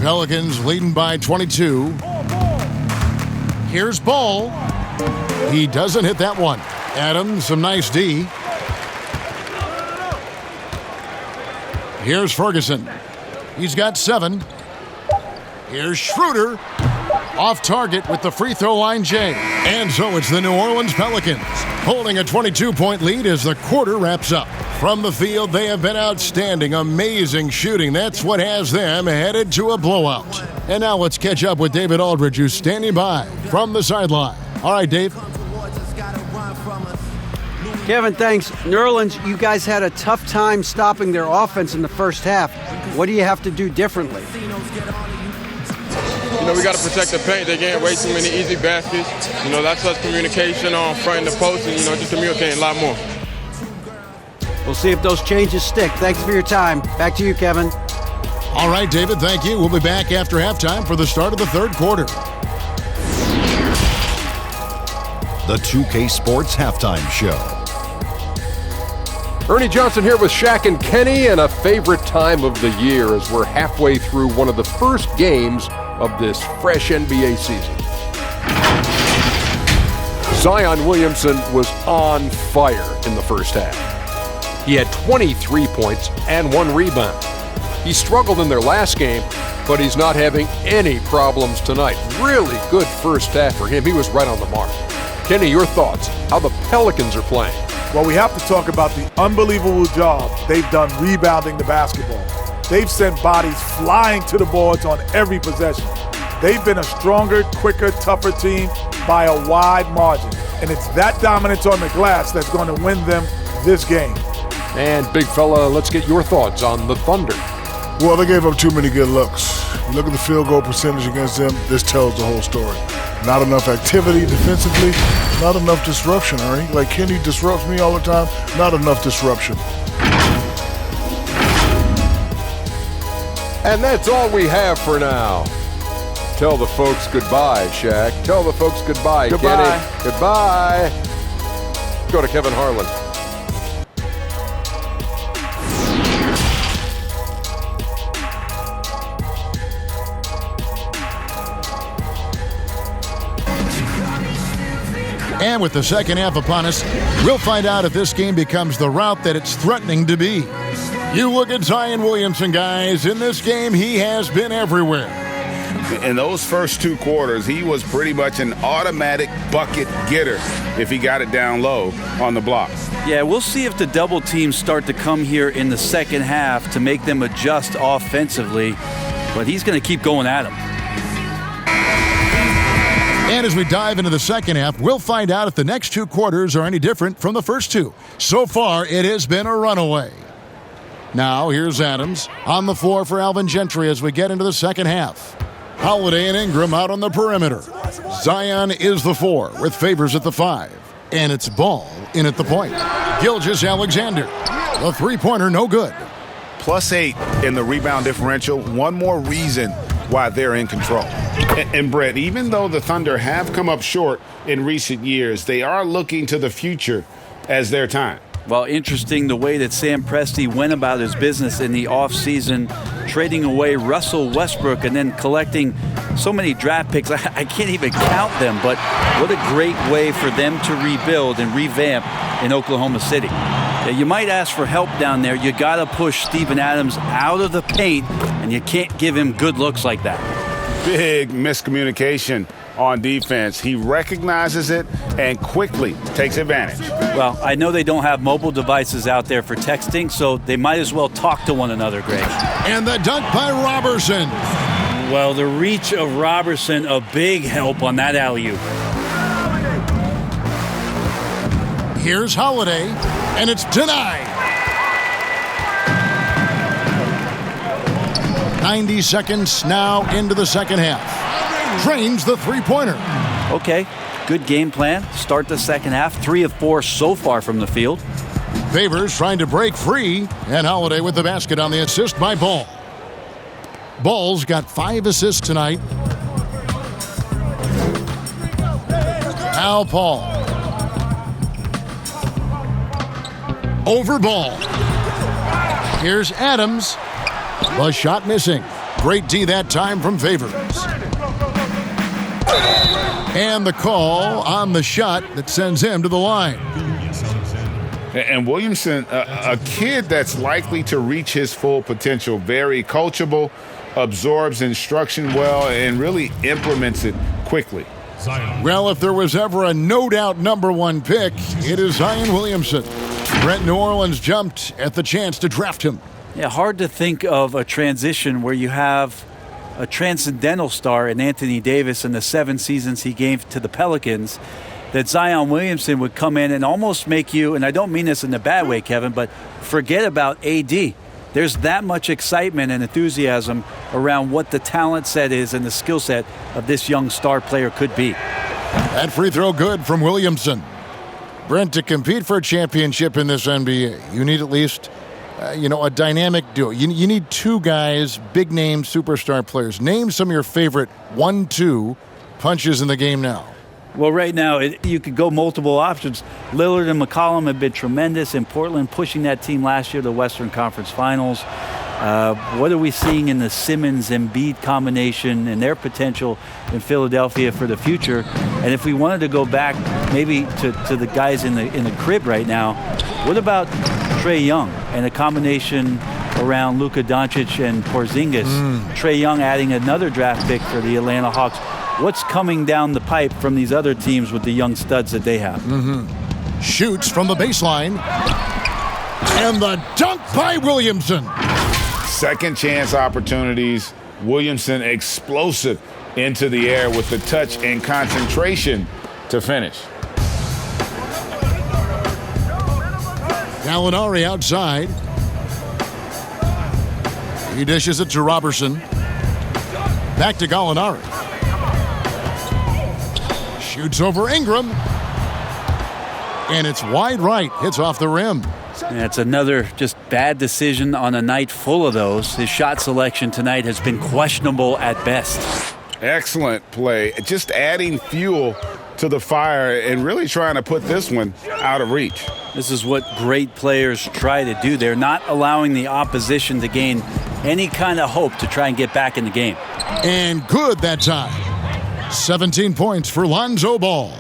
Pelicans leading by 22. Here's Ball. He doesn't hit that one. Adams, some nice D. Here's Ferguson. He's got 7. Here's Schroeder. Off target with the free throw line J. And so it's the New Orleans Pelicans holding a 22-point lead as the quarter wraps up. From the field, they have been outstanding. Amazing shooting. That's what has them headed to a blowout. And now let's catch up with David Aldridge, who's standing by from the sideline. All right, Dave. Kevin, thanks. New Orleans, you guys had a tough time stopping their offense in the first half. What do you have to do differently? You know, we got to protect the paint. They getting way too many easy baskets. You know, that's us communication on front of the post and, just communicating a lot more. We'll see if those changes stick. Thanks for your time. Back to you, Kevin. All right, David, thank you. We'll be back after halftime for the start of the third quarter. The 2K Sports Halftime Show. Ernie Johnson here with Shaq and Kenny, and a favorite time of the year as we're halfway through one of the first games of this fresh NBA season. Zion Williamson was on fire in the first half. He had 23 points and 1 rebound. He struggled in their last game, but he's not having any problems tonight. Really good first half for him. He was right on the mark. Kenny, your thoughts, how the Pelicans are playing? Well, we have to talk about the unbelievable job they've done rebounding the basketball. They've sent bodies flying to the boards on every possession. They've been a stronger, quicker, tougher team by a wide margin. And it's that dominance on the glass that's going to win them this game. And big fella, let's get your thoughts on the Thunder. Well, they gave up too many good looks. You look at the field goal percentage against them, this tells the whole story. Not enough activity defensively, not enough disruption, Ernie. Like Kenny disrupts me all the time, not enough disruption. And that's all we have for now. Tell the folks goodbye, Shaq. Tell the folks goodbye, Goodbye. Kenny. Goodbye. Go to Kevin Harlan. And with the second half upon us, we'll find out if this game becomes the route that it's threatening to be. You look at Zion Williamson, guys. In this game, he has been everywhere. In those first 2 quarters, he was pretty much an automatic bucket getter if he got it down low on the block. Yeah, we'll see if the double teams start to come here in the second half to make them adjust offensively, but he's going to keep going at him. And as we dive into the second half, we'll find out if the next 2 quarters are any different from the first 2. So far, it has been a runaway. Now, here's Adams on the floor for Alvin Gentry as we get into the second half. Holiday and Ingram out on the perimeter. Zion is the 4 with Favors at the 5. And it's Ball in at the point. Gilgeous-Alexander. The three-pointer no good. +8 in the rebound differential. One more reason why they're in control. And Brett, even though the Thunder have come up short in recent years, they are looking to the future as their time. Well, interesting the way that Sam Presti went about his business in the offseason, trading away Russell Westbrook and then collecting so many draft picks. I can't even count them, but what a great way for them to rebuild and revamp in Oklahoma City. Yeah, you might ask for help down there. You got to push Steven Adams out of the paint, and you can't give him good looks like that. Big miscommunication on defense. He recognizes it and quickly takes advantage. Well, I know they don't have mobile devices out there for texting, so they might as well talk to one another, Greg. And the dunk by Robertson. Well, the reach of Robertson, a big help on that alley-oop. Here's Holiday, and it's denied. 90 seconds now into the second half. Drains the three-pointer. Okay, good game plan. Start the second half. 3 of 4 so far from the field. Favors trying to break free, and Holiday with the basket on the assist by Ball. Ball's got 5 assists tonight. Al Paul. Over Ball. Here's Adams. The shot missing. Great D that time from Favors. And the call on the shot that sends him to the line. And Williamson, a kid that's likely to reach his full potential, very coachable, absorbs instruction well, and really implements it quickly. Well, if there was ever a no-doubt number 1 pick, it is Zion Williamson. Brent New Orleans jumped at the chance to draft him. Yeah, hard to think of a transition where you have a transcendental star in Anthony Davis in the 7 seasons he gave to the Pelicans, that Zion Williamson would come in and almost make you, and I don't mean this in a bad way, Kevin, but forget about AD. There's that much excitement and enthusiasm around what the talent set is and the skill set of this young star player could be. That free throw good from Williamson. Brent, to compete for a championship in this NBA, you need at least a dynamic duo. You need 2 guys, big-name superstar players. Name some of your favorite 1-2 punches in the game now. Well, right now, you could go multiple options. Lillard and McCollum have been tremendous in Portland, pushing that team last year to the Western Conference Finals. What are we seeing in the Simmons-Embiid combination and their potential in Philadelphia for the future? And if we wanted to go back maybe to the guys in the crib right now, what about Trae Young and a combination around Luka Doncic and Porzingis? Trae Young adding another draft pick for the Atlanta Hawks. What's coming down the pipe from these other teams with the young studs that they have? Shoots from the baseline. And the dunk by Williamson. Second chance opportunities. Williamson explosive into the air with the touch and concentration to finish. Gallinari outside. He dishes it to Robertson. Back to Gallinari. Shoots over Ingram. And it's wide right. Hits off the rim. Yeah, it's another just bad decision on a night full of those. His shot selection tonight has been questionable at best. Excellent play. Just adding fuel to the fire and really trying to put this one out of reach. This is what great players try to do. They're not allowing the opposition to gain any kind of hope to try and get back in the game. And good that time. 17 points for Lonzo Ball.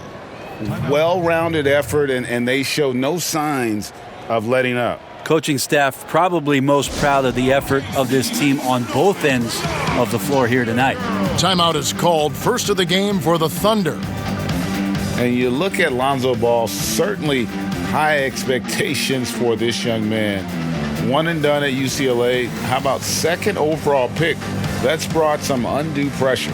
Well-rounded effort, and they show no signs of letting up. Coaching staff probably most proud of the effort of this team on both ends of the floor here tonight. Timeout is called. First of the game for the Thunder. And you look at Lonzo Ball, certainly high expectations for this young man. One and done at UCLA. How about second overall pick? That's brought some undue pressure.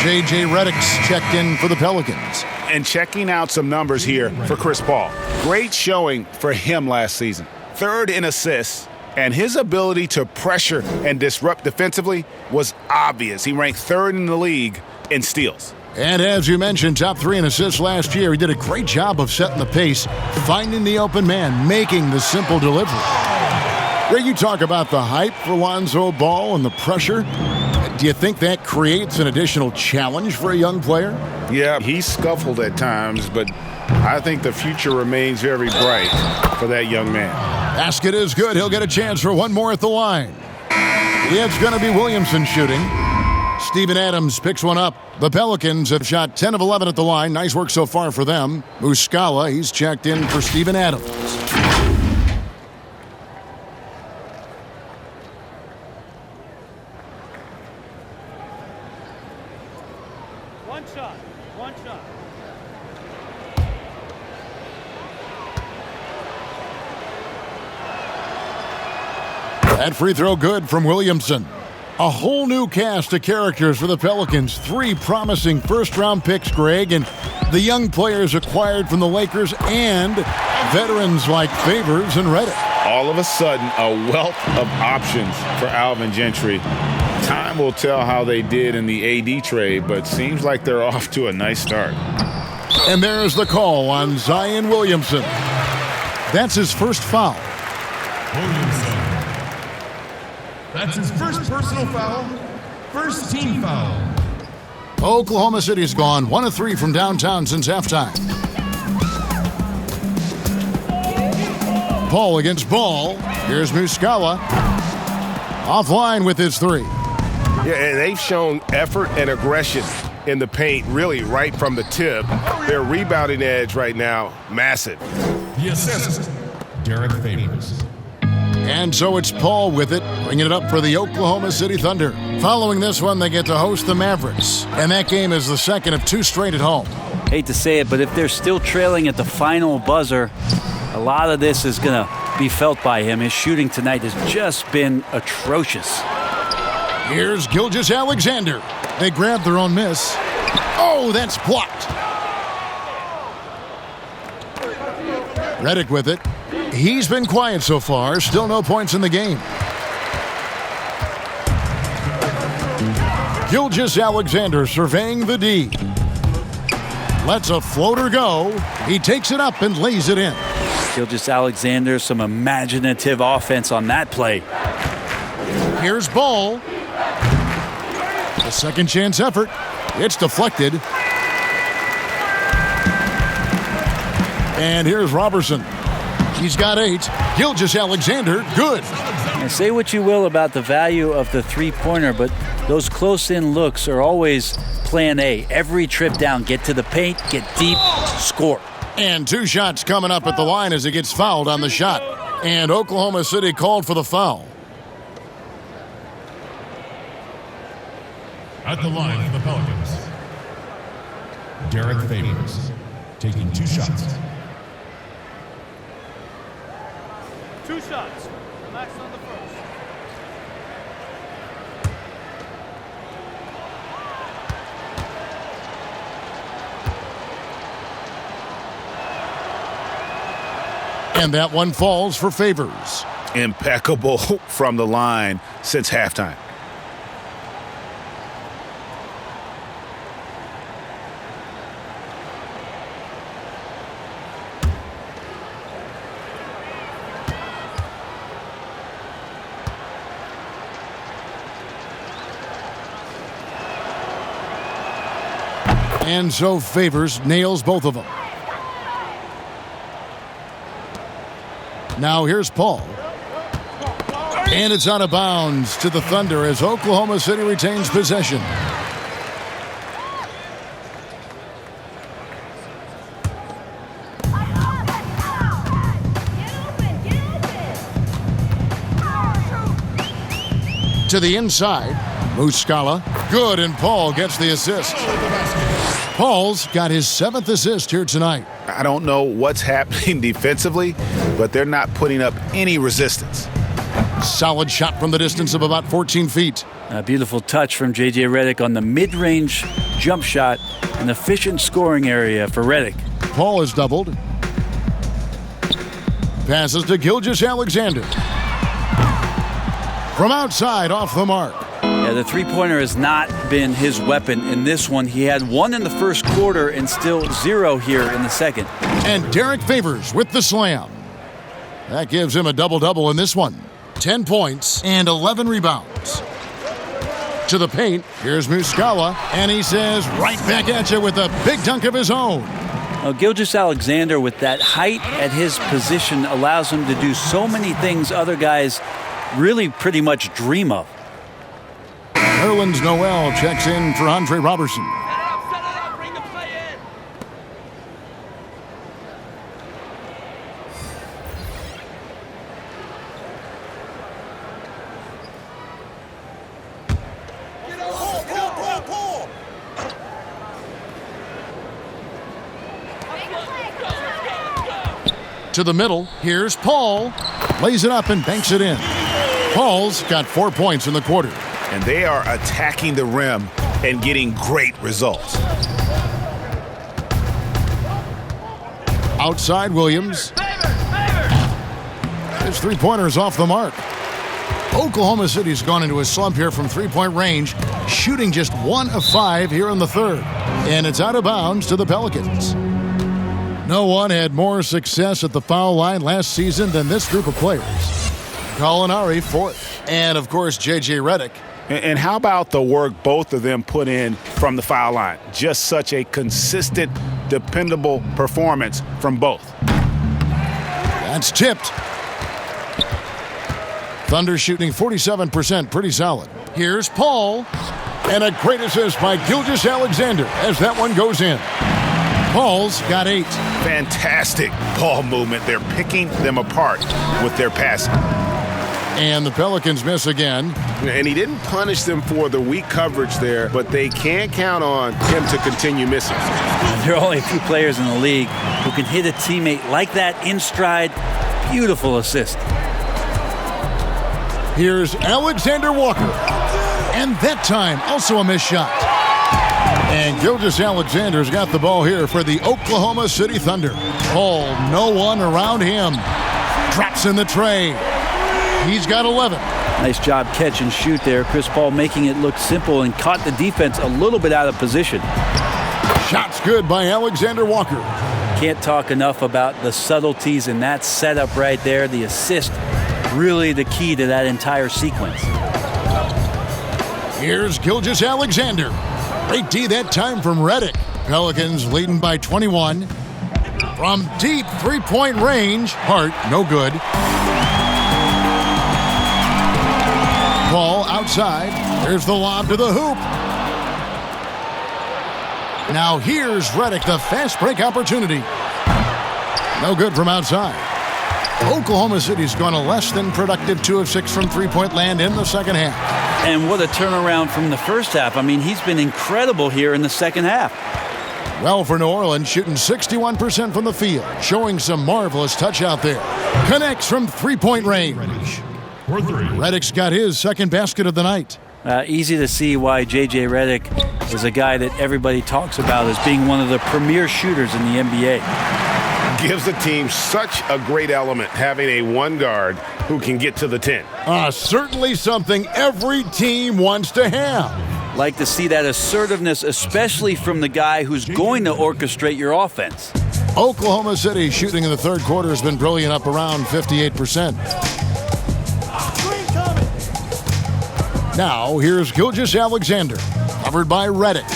J.J. Redick's checked in for the Pelicans. And checking out some numbers here for Chris Paul. Great showing for him last season. 3rd in assists, and his ability to pressure and disrupt defensively was obvious. He ranked 3rd in the league in steals. And as you mentioned, top 3 in assists last year. He did a great job of setting the pace, finding the open man, making the simple delivery. Ray, you talk about the hype for Lonzo Ball and the pressure. Do you think that creates an additional challenge for a young player? Yeah, he's scuffled at times, but I think the future remains very bright for that young man. Basket is good. He'll get a chance for one more at the line. It's going to be Williamson shooting. Steven Adams picks one up. The Pelicans have shot 10 of 11 at the line. Nice work so far for them. Muscala, he's checked in for Steven Adams. One shot. That free throw good from Williamson. A whole new cast of characters for the Pelicans. 3 promising first-round picks, Greg, and the young players acquired from the Lakers and veterans like Favors and Redick. All of a sudden, a wealth of options for Alvin Gentry. Time will tell how they did in the AD trade, but seems like they're off to a nice start. And there's the call on Zion Williamson. That's his first foul. Williamson. That's his first personal foul, first team foul. Oklahoma City's gone 1 of 3 from downtown since halftime. Paul against Ball. Here's Muscala. Offline with his 3. Yeah, and they've shown effort and aggression in the paint, really right from the tip. Their rebounding edge right now, massive. The assist, Derek Favors. And so it's Paul with it, bringing it up for the Oklahoma City Thunder. Following this one, they get to host the Mavericks. And that game is the second of 2 straight at home. Hate to say it, but if they're still trailing at the final buzzer, a lot of this is going to be felt by him. His shooting tonight has just been atrocious. Here's Gilgeous-Alexander. They grab their own miss. Oh, that's blocked. Redick with it. He's been quiet so far. Still no points in the game. Gilgeous-Alexander surveying the D. Lets a floater go. He takes it up and lays it in. Gilgeous-Alexander, some imaginative offense on that play. Here's Ball. A second chance effort. It's deflected. And here's Robertson. He's got 8. Gilgeous-Alexander, good. And say what you will about the value of the three-pointer, but those close-in looks are always plan A. Every trip down, get to the paint, get deep, score. And 2 shots coming up at the line as he gets fouled on the shot. And Oklahoma City called for the foul. At the line for the Pelicans, Derek Favors, taking 2 shots. 2 shots. Max on the first. And that one falls for Favors. Impeccable from the line since halftime. And so Favors nails both of them. Now here's Paul. And it's out of bounds to the Thunder as Oklahoma City retains possession. To the inside, Muscala. Good, and Paul gets the assist. Paul's got his 7th assist here tonight. I don't know what's happening defensively, but they're not putting up any resistance. Solid shot from the distance of about 14 feet. A beautiful touch from J.J. Redick on the mid-range jump shot, an efficient scoring area for Redick. Paul is doubled. Passes to Gilgeous-Alexander. From outside, off the mark. Yeah, the three-pointer has not been his weapon in this one. He had 1 in the first quarter and still 0 here in the second. And Derek Favors with the slam. That gives him a double-double in this one. 10 points and 11 rebounds. To the paint, here's Muscala, and he says right back at you with a big dunk of his own. Gilgeous-Alexander, with that height at his position, allows him to do so many things other guys really pretty much dream of. Nerlens Noel checks in for Andre Robertson. To the middle, here's Paul. Lays it up and banks it in. Paul's got 4 points in the quarter. And they are attacking the rim and getting great results. Outside Williams. His three-pointer's off the mark. Oklahoma City's gone into a slump here from three-point range, shooting just 1 of 5 here in the third. And it's out of bounds to the Pelicans. No one had more success at the foul line last season than this group of players. Gallinari, 4th. And, of course, J.J. Redick. And how about the work both of them put in from the foul line? Just such a consistent, dependable performance from both. That's tipped. Thunder shooting 47%, pretty solid. Here's Paul. And a great assist by Gilgeous-Alexander as that one goes in. Paul's got 8. Fantastic ball movement. They're picking them apart with their passing. And the Pelicans miss again. And he didn't punish them for the weak coverage there, but they can't count on him to continue missing. There are only a few players in the league who can hit a teammate like that in stride. Beautiful assist. Here's Alexander Walker. And that time, also a missed shot. And Gilgeous-Alexander's got the ball here for the Oklahoma City Thunder. Paul, no one around him. Drops in the tray. He's got 11. Nice job catch and shoot there. Chris Paul making it look simple and caught the defense a little bit out of position. Shots good by Alexander Walker. Can't talk enough about the subtleties in that setup right there. The assist, really the key to that entire sequence. Here's Gilgeous-Alexander. Great D that time from Redick. Pelicans leading by 21. From deep three-point range, Hart, no good. Ball outside. There's the lob to the hoop. Now here's Redick, the fast break opportunity. No good from outside. Oklahoma City's gone a less than productive 2 of 6 from three-point land in the second half. And what a turnaround from the first half. I mean, he's been incredible here in the second half. Well, for New Orleans, shooting 61% from the field, showing some marvelous touch out there. Connects from three-point range. Redick's got his second basket of the night. Easy to see why J.J. Redick is a guy that everybody talks about as being one of the premier shooters in the NBA. Gives the team such a great element having a one guard who can get to the 10. Certainly something every team wants to have. Like to see that assertiveness, especially from the guy who's going to orchestrate your offense. Oklahoma City shooting in the third quarter has been brilliant, up around 58%. Now, here's Gilgeous-Alexander, covered by Redick.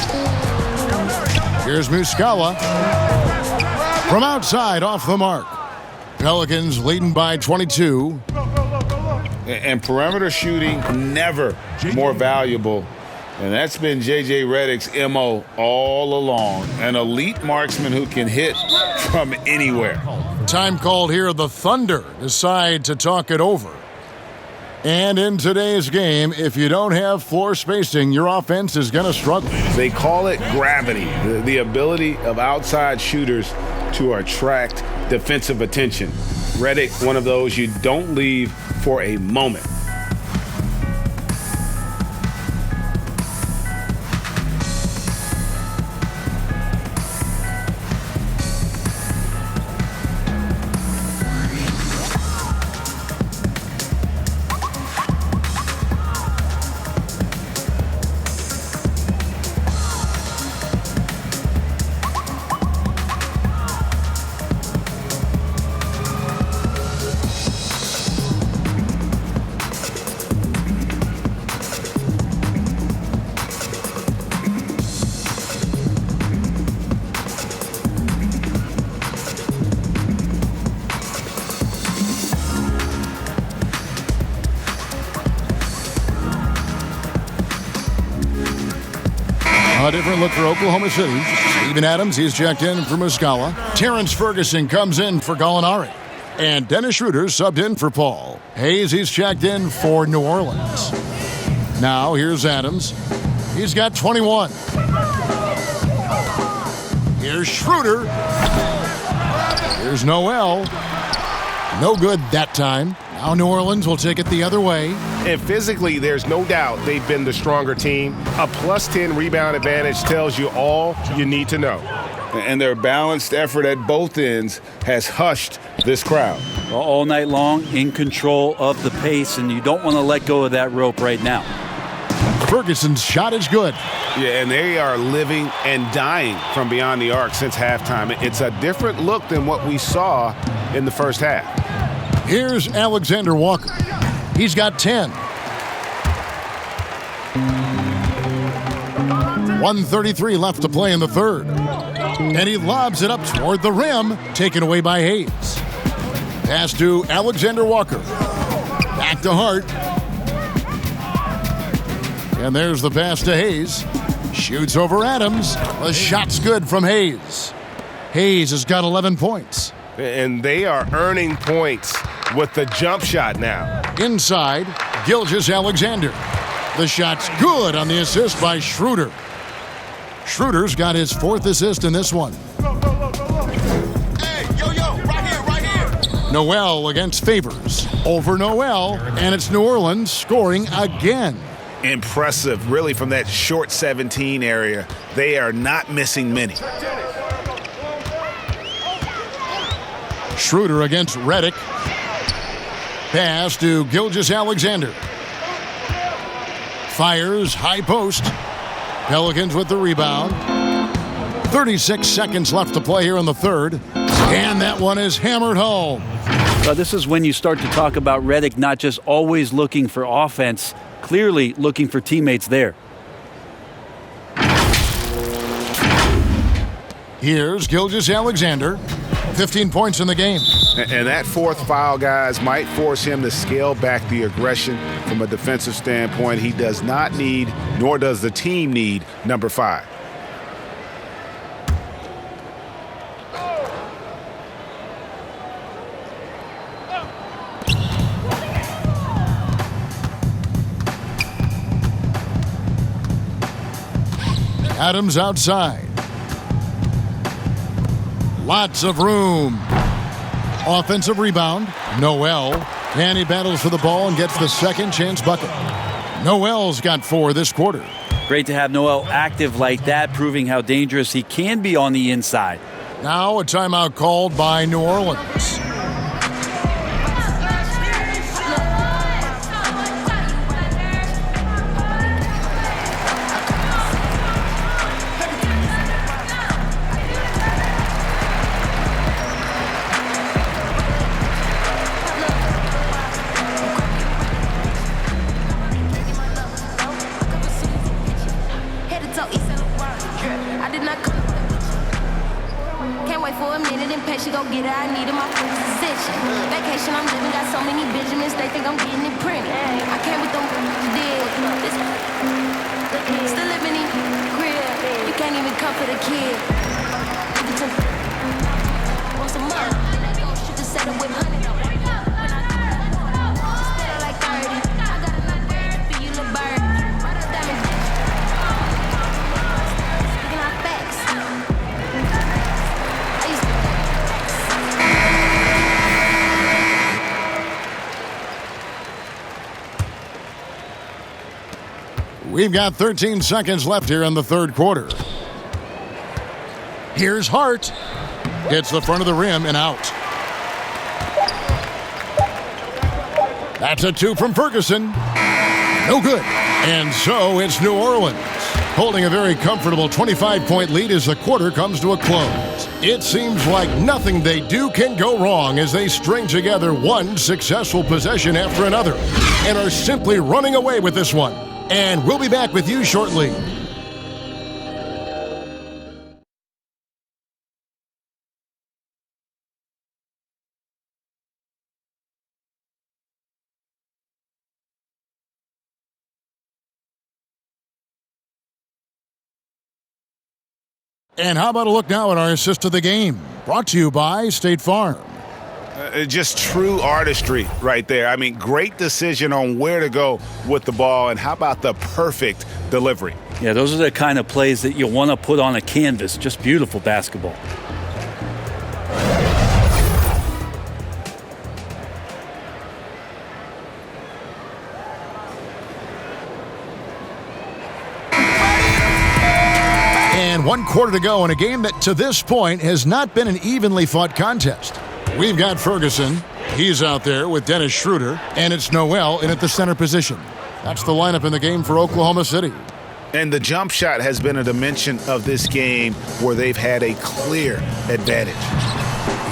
Here's Muscala. From outside, off the mark. Pelicans leading by 22. And perimeter shooting, never more valuable. And that's been J.J. Redick's MO all along. An elite marksman who can hit from anywhere. Time called here. The Thunder decide to talk it over. And in today's game, if you don't have floor spacing, your offense is going to struggle. They call it gravity, the ability of outside shooters to attract defensive attention. Redick, one of those you don't leave for a moment. A different look for Oklahoma City. Steven Adams, he's checked in for Muscala. Terrence Ferguson comes in for Gallinari. And Dennis Schroeder subbed in for Paul. Hayes, he's checked in for New Orleans. Now, here's Adams. He's got 21. Here's Schroeder. Here's Noel. No good that time. Now New Orleans will take it the other way. And physically, there's no doubt they've been the stronger team. A plus 10 rebound advantage tells you all you need to know. And their balanced effort at both ends has hushed this crowd. All night long, in control of the pace, and you don't want to let go of that rope right now. Ferguson's shot is good. Yeah, and they are living and dying from beyond the arc since halftime. It's a different look than what we saw in the first half. Here's Alexander Walker. He's got 10. 1:33 left to play in the third. And he lobs it up toward the rim, taken away by Hayes. Pass to Alexander Walker. Back to Hart. And there's the pass to Hayes. Shoots over Adams. The shot's good from Hayes. Hayes has got 11 points. And they are earning points with the jump shot now. Inside, Gilgeous-Alexander. The shot's good on the assist by Schroeder. Schroeder's got his 4th assist in this one. Hey, right here. Noel against Favors. Over Noel, and it's New Orleans scoring again. Impressive, really, from that short 17 area. They are not missing many. Schroeder against Reddick. Pass to Gilgeous-Alexander. Fires, high post. Pelicans with the rebound. 36 seconds left to play here in the third. And that one is hammered home. Well, this is when you start to talk about Reddick not just always looking for offense, clearly looking for teammates there. Here's Gilgeous-Alexander. 15 points in the game. And that 4th foul, guys, might force him to scale back the aggression from a defensive standpoint. He does not need, nor does the team need, number 5. Adams outside. Lots of room. Offensive rebound. Noel. And he battles for the ball and gets the second chance bucket. Noel's got 4 this quarter. Great to have Noel active like that, proving how dangerous he can be on the inside. Now a timeout called by New Orleans. We've got 13 seconds left here in the third quarter. Here's Hart. Hits the front of the rim and out. That's a 2 from Ferguson. No good. And so it's New Orleans, holding a very comfortable 25-point lead as the quarter comes to a close. It seems like nothing they do can go wrong as they string together one successful possession after another and are simply running away with this one. And we'll be back with you shortly. And how about a look now at our assist of the game? Brought to you by State Farm. Just true artistry right there. I mean, great decision on where to go with the ball, and how about the perfect delivery? Yeah, those are the kind of plays that you want to put on a canvas. Just beautiful basketball. And 1 quarter to go in a game that to this point has not been an evenly fought contest. We've got Ferguson. He's out there with Dennis Schroeder. And it's Noel in at the center position. That's the lineup in the game for Oklahoma City. And the jump shot has been a dimension of this game where they've had a clear advantage.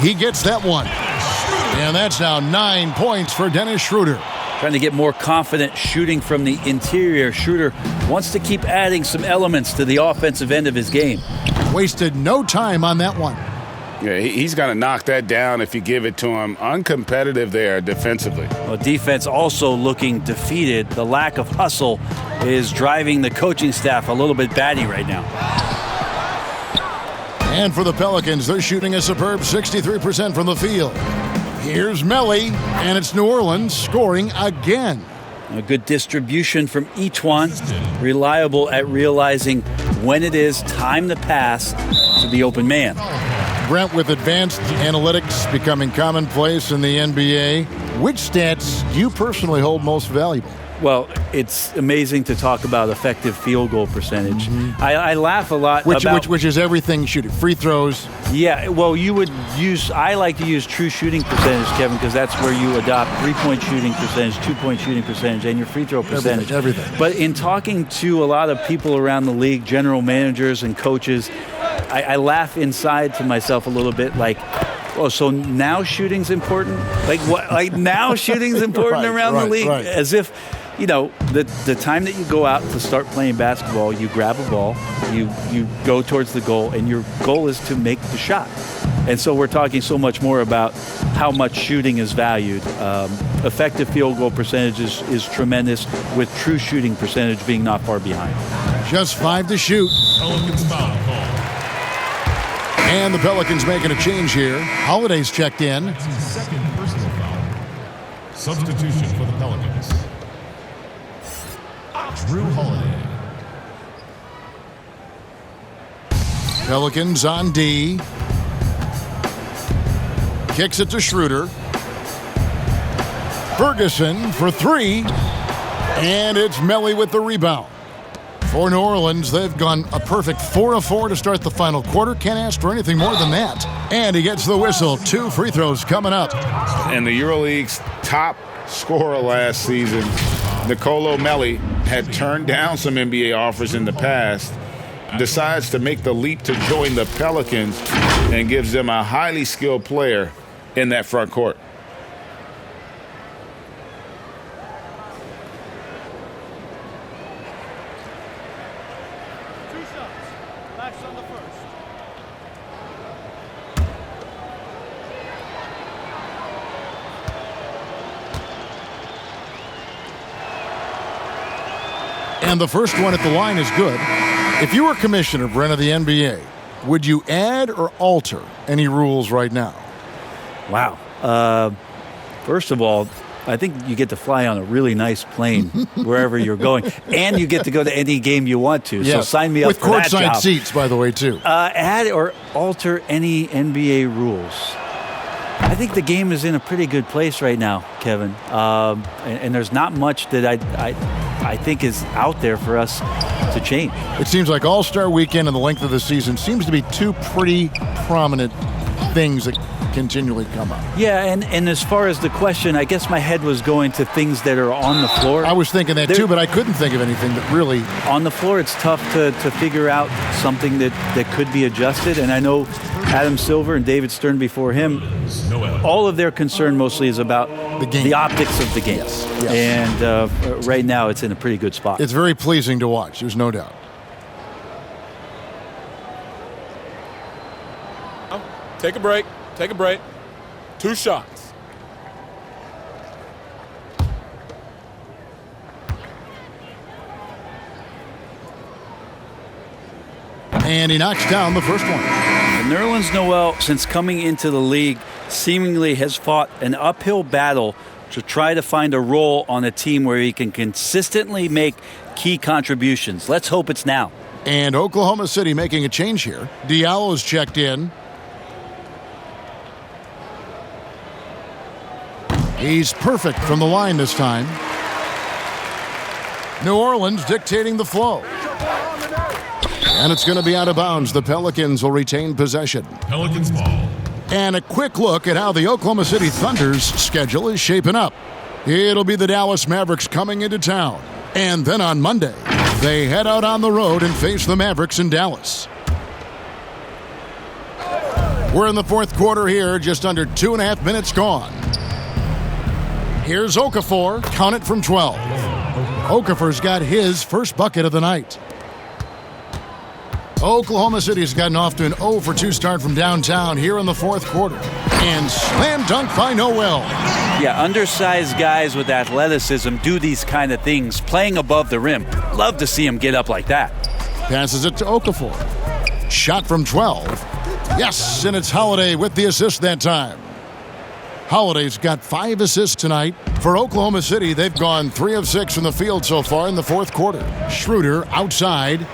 He gets that one. And that's now 9 points for Dennis Schroeder. Trying to get more confident shooting from the interior. Schroeder wants to keep adding some elements to the offensive end of his game. Wasted no time on that one. Yeah, he's going to knock that down if you give it to him. Uncompetitive there defensively. Well, defense also looking defeated. The lack of hustle is driving the coaching staff a little bit batty right now. And for the Pelicans, they're shooting a superb 63% from the field. Here's Melly, and it's New Orleans scoring again. A good distribution from each one. Reliable at realizing when it is time to pass to the open man. Brent, with advanced analytics becoming commonplace in the NBA, which stats do you personally hold most valuable? Well, it's amazing to talk about effective field goal percentage. Mm-hmm. I laugh a lot about... Which is everything shooting. Free throws. Yeah, well, I like to use true shooting percentage, Kevin, because that's where you adopt 3-point shooting percentage, 2-point shooting percentage, and your free throw percentage. Everything. But in talking to a lot of people around the league, general managers and coaches, I laugh inside to myself a little bit like, oh, so now shooting's important? Like what? Like now shooting's important around the league? Right. As if, you know, the time that you go out to start playing basketball, you grab a ball, you go towards the goal, and your goal is to make the shot. And so we're talking so much more about how much shooting is valued. Effective field goal percentage is tremendous, with true shooting percentage being not far behind. Just 5 to shoot. And the Pelicans making a change here. Holiday's checked in. That's his second personal foul. Substitution for the Pelicans. Drew Holiday. Pelicans on D. Kicks it to Schroeder. Ferguson for 3. And it's Melly with the rebound. For New Orleans, they've gone a perfect 4 of 4 to start the final quarter. Can't ask for anything more than that. And he gets the whistle. 2 free throws coming up. And the EuroLeague's top scorer last season, Nicolo Melli, had turned down some NBA offers in the past, decides to make the leap to join the Pelicans, and gives them a highly skilled player in that front court. And the first one at the line is good. If you were commissioner, Brent, of the NBA, would you add or alter any rules right now? Wow. First of all, I think you get to fly on a really nice plane wherever you're going. And you get to go to any game you want to. Yes. So sign me up for that job. With courtside seats, by the way, too. Add or alter any NBA rules. I think the game is in a pretty good place right now, Kevin. And there's not much that I think is out there for us to change. It seems like All-Star Weekend and the length of the season seems to be 2 pretty prominent things that continually come up. Yeah, and as far as the question, I guess my head was going to things that are on the floor. I was thinking that too, but I couldn't think of anything that really... On the floor, it's tough to figure out something that could be adjusted, and I know Adam Silver and David Stern before him, all of their concern mostly is about the optics of the game. Yes. And right now, it's in a pretty good spot. It's very pleasing to watch, there's no doubt. Take a break. Take a break. 2 shots. And he knocks down the first one. And Nerlens Noel, since coming into the league, seemingly has fought an uphill battle to try to find a role on a team where he can consistently make key contributions. Let's hope it's now. And Oklahoma City making a change here. Diallo's checked in. He's perfect from the line this time. New Orleans dictating the flow. And it's going to be out of bounds. The Pelicans will retain possession. Pelicans ball. And a quick look at how the Oklahoma City Thunder's schedule is shaping up. It'll be the Dallas Mavericks coming into town. And then on Monday, they head out on the road and face the Mavericks in Dallas. We're in the fourth quarter here, just under 2.5 minutes gone. Here's Okafor, count it from 12. Okafor's got his first bucket of the night. Oklahoma City's gotten off to an 0-for-2 start from downtown here in the fourth quarter. And slam dunk by Noel. Yeah, undersized guys with athleticism do these kind of things, playing above the rim. Love to see him get up like that. Passes it to Okafor. Shot from 12. Yes, and it's Holiday with the assist that time. Holiday's got 5 assists tonight. For Oklahoma City, they've gone 3 of 6 from the field so far in the fourth quarter. Schroeder outside.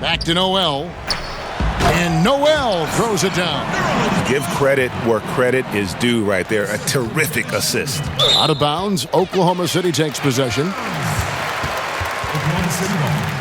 Back to Noel. And Noel throws it down. Give credit where credit is due right there. A terrific assist. Out of bounds, Oklahoma City takes possession. Oklahoma City ball.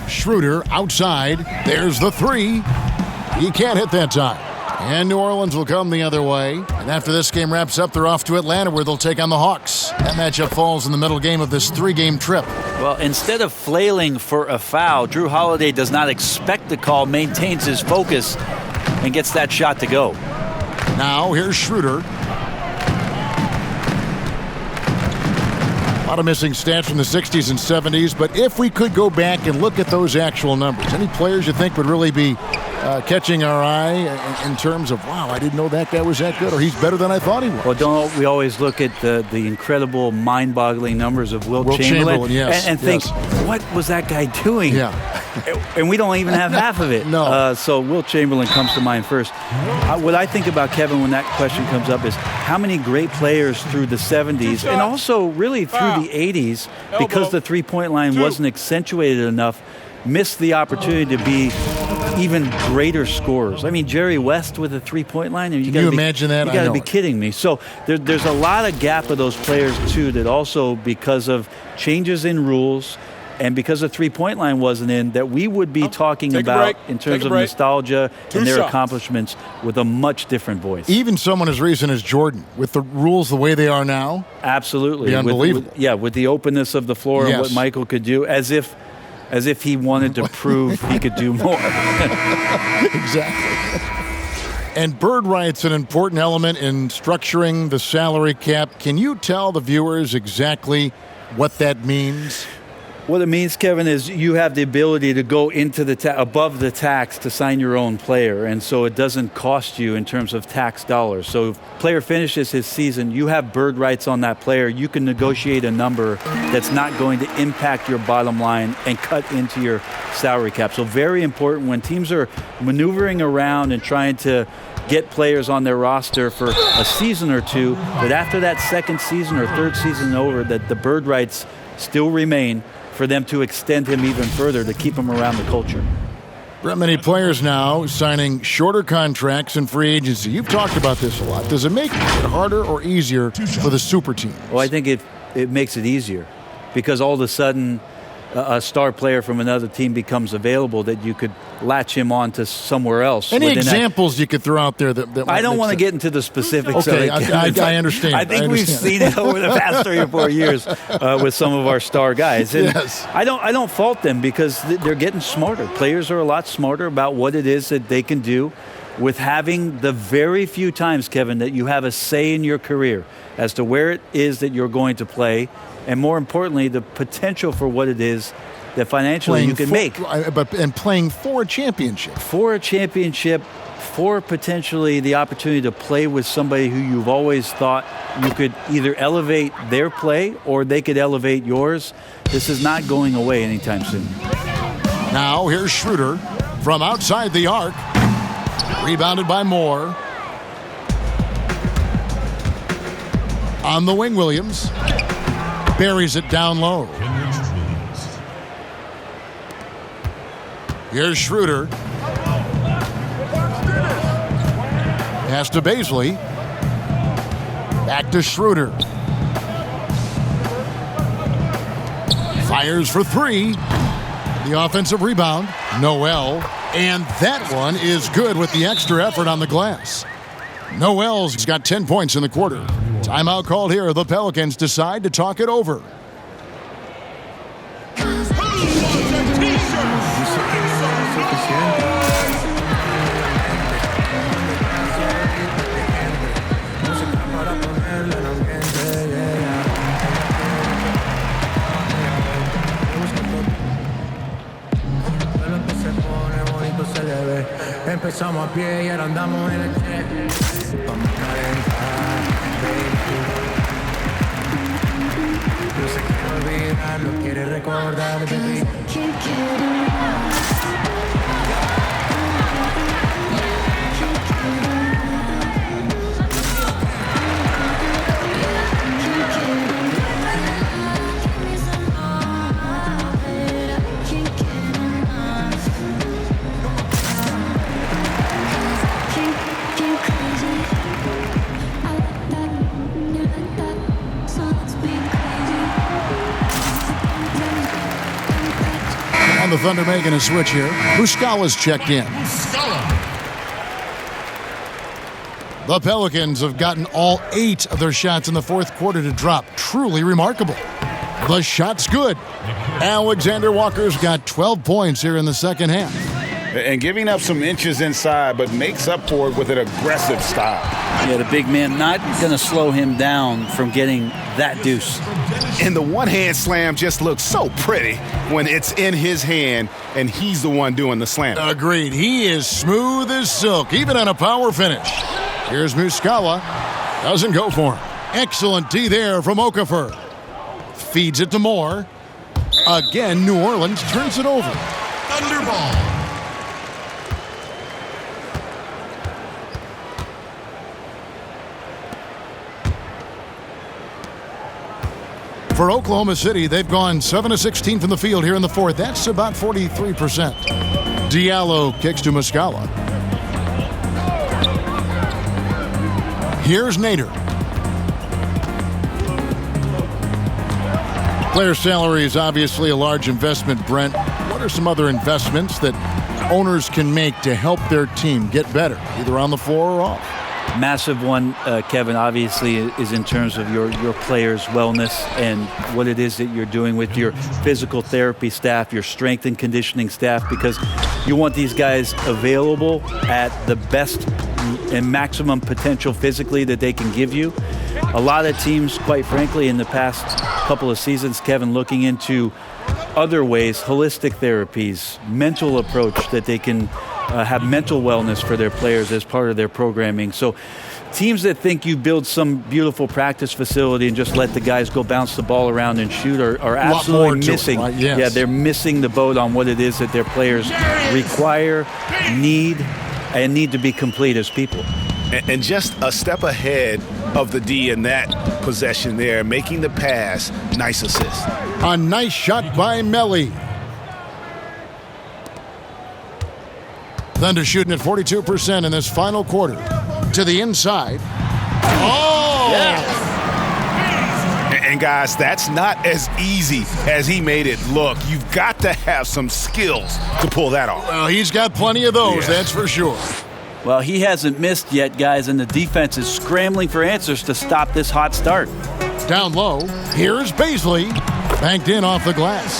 Schroeder outside. There's the 3. He can't hit that time. And New Orleans will come the other way. And after this game wraps up, they're off to Atlanta where they'll take on the Hawks. That matchup falls in the middle game of this 3-game trip. Well, instead of flailing for a foul, Drew Holiday does not expect the call, maintains his focus, and gets that shot to go. Now here's Schroeder. A lot of missing stats from the 60s and 70s, but if we could go back and look at those actual numbers, any players you think would really be catching our eye in terms of, wow, I didn't know that guy was that good, or he's better than I thought he was? Well, don't we always look at the incredible, mind-boggling numbers of Wilt Chamberlain yes, and think, what was that guy doing? Yeah. And we don't even have half of it. No. So Wilt Chamberlain comes to mind first. What I think about, Kevin, when that question comes up is how many great players through the 70s and also really through the 80s, because the three-point line wasn't accentuated enough, missed the opportunity to be even greater scorers. I mean, Jerry West with a three-point line. Can you imagine that? You got to be kidding me. So there's a lot of gap of those players, too, that also, because of changes in rules and because the three-point line wasn't in, that we would be talking about in terms of nostalgia and their accomplishments with a much different voice. Even someone as recent as Jordan, with the rules the way they are now. Absolutely. Be unbelievable. With the openness of the floor and what Michael could do, as if he wanted to prove he could do more. Exactly. And bird rights, an important element in structuring the salary cap. Can you tell the viewers exactly what that means? What it means, Kevin, is you have the ability to go into the above the tax to sign your own player, and so it doesn't cost you in terms of tax dollars. So if a player finishes his season, you have bird rights on that player. You can negotiate a number that's not going to impact your bottom line and cut into your salary cap. So very important when teams are maneuvering around and trying to get players on their roster for a season or two, that after that second season or third season over, that the bird rights still remain for them to extend him even further to keep him around the culture. Many players now signing shorter contracts in free agency. You've talked about this a lot. Does it make it harder or easier for the super teams? Well, I think it makes it easier because all of a sudden a star player from another team becomes available that you could latch him on to somewhere else. Any examples you could throw out there that I don't want to get into the specifics of it. I understand. I think we've seen it over the past 3 or 4 years with some of our star guys. And yes. I don't fault them because they're getting smarter. Players are a lot smarter about what it is that they can do with having the very few times, Kevin, that you have a say in your career. as to where it is that you're going to play, and more importantly, the potential for what it is that financially you can make. And playing for a championship. For a championship, for potentially the opportunity to play with somebody who you've always thought you could either elevate their play or they could elevate yours. This is not going away anytime soon. Now here's Schroeder from outside the arc. Rebounded by Moore. On the wing, Williams. Buries it down low. Here's Schroeder. Pass to Baisley. Back to Schroeder. Fires for three. The offensive rebound. Noel. And that one is good with the extra effort on the glass. Noel's got 10 points in the quarter. Timeout called here. The Pelicans decide to talk it over. Empezamos a pie y ahora andamos en el jet. Vamos a calentar, baby. No se quiere olvidar, lo quiere recordar, baby. The Thunder making a switch here. Muscala's checked in. The Pelicans have gotten all 8 of their shots in the fourth quarter to drop. Truly remarkable. The shot's good. Alexander Walker's got 12 points here in the second half. And giving up some inches inside, but makes up for it with an aggressive style. Yeah, the big man not going to slow him down from getting that deuce. And the one-hand slam just looks so pretty when it's in his hand and he's the one doing the slam. Agreed. He is smooth as silk, even on a power finish. Here's Muscala. Doesn't go for him. Excellent D there from Okafor. Feeds it to Moore. Again, New Orleans turns it over. Thunderball. For Oklahoma City, they've gone 7 of 16 from the field here in the fourth. That's about 43%. Diallo kicks to Muscala. Here's Nader. Player salary is obviously a large investment, Brent. What are some other investments that owners can make to help their team get better, either on the floor or off? Massive one, Kevin, obviously, is in terms of your players' wellness and what it is that you're doing with your physical therapy staff, your strength and conditioning staff, because you want these guys available at the best and maximum potential physically that they can give you. A lot of teams, quite frankly, in the past couple of seasons, Kevin, looking into other ways, holistic therapies, mental approach that they can have mental wellness for their players as part of their programming. So teams that think you build some beautiful practice facility and just let the guys go bounce the ball around and shoot are absolutely missing. Right? Yes. Yeah, they're missing the boat on what it is that their players require, need to be complete as people. And just a step ahead of the D in that possession there, making the pass. Nice assist. A nice shot by Melly. Thunder shooting at 42% in this final quarter. To the inside. Oh! Yes. And guys, that's not as easy as he made it look. You've got to have some skills to pull that off. Well, he's got plenty of those, that's for sure. Well, he hasn't missed yet, guys, and the defense is scrambling for answers to stop this hot start. Down low, here's Baisley. Banked in off the glass.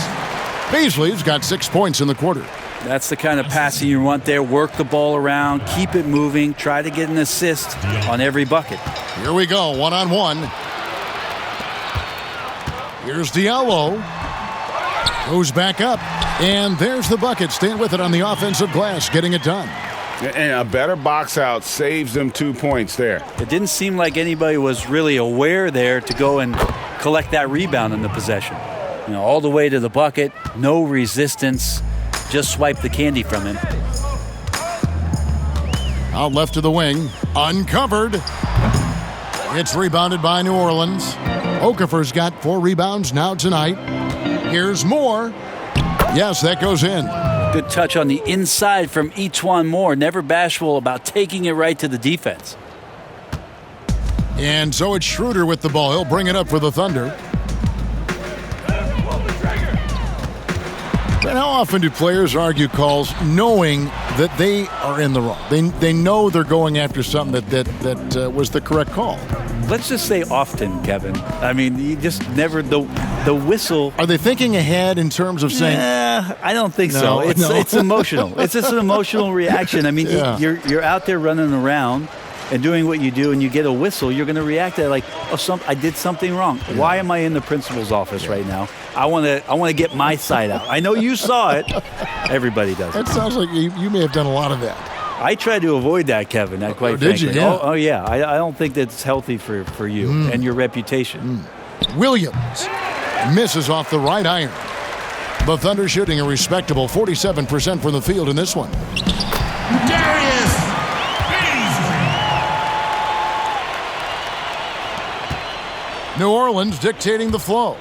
Baisley's got 6 points in the quarter. That's the kind of passing you want there. Work the ball around, keep it moving, try to get an assist on every bucket. Here we go, one-on-one. Here's Diallo. Goes back up. And there's the bucket. Staying with it on the offensive glass, getting it done. And a better box out saves them 2 points there. It didn't seem like anybody was really aware there to go and collect that rebound in the possession. You know, all the way to the bucket, no resistance, just swipe the candy from him. Out left to the wing, uncovered. It's rebounded by New Orleans. Okafor's got 4 rebounds now tonight. Here's Moore. Yes, that goes in. Good touch on the inside from E'Twaun Moore. Never bashful about taking it right to the defense. And so it's Schroeder with the ball. He'll bring it up for the Thunder. And how often do players argue calls knowing that they are in the wrong? They know they're going after something that was the correct call. Let's just say often, Kevin. I mean, you just never, the whistle. Are they thinking ahead in terms of saying? I don't think so. It's emotional. It's just an emotional reaction. I mean, you're out there running around and doing what you do, and you get a whistle, you're going to react to it like, I did something wrong. Yeah. Why am I in the principal's office right now? I want to get my side out. I know you saw it. Everybody does. That sounds like you may have done a lot of that. I tried to avoid that, Kevin. Quite frankly. Did you? Yeah. Oh yeah. I don't think that's healthy for you and your reputation. Williams misses off the right iron. The Thunder shooting a respectable 47% from the field in this one. Darius! New Orleans dictating the flow.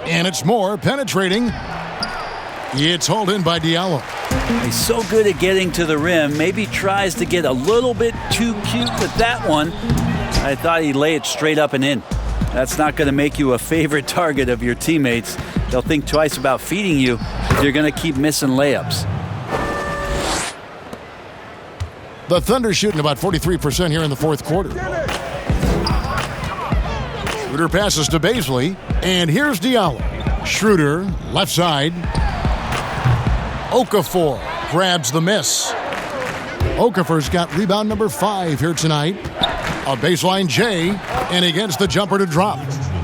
And it's Moore penetrating. It's hauled in by Diallo. He's so good at getting to the rim. Maybe tries to get a little bit too cute with that one. I thought he'd lay it straight up and in. That's not going to make you a favorite target of your teammates. They'll think twice about feeding you if you're going to keep missing layups. The Thunder shooting about 43% here in the fourth quarter. Schroeder passes to Baisley, and here's Diallo. Schroeder, left side. Okafor grabs the miss. Okafor's got rebound number 5 here tonight. A baseline J, and he gets the jumper to drop.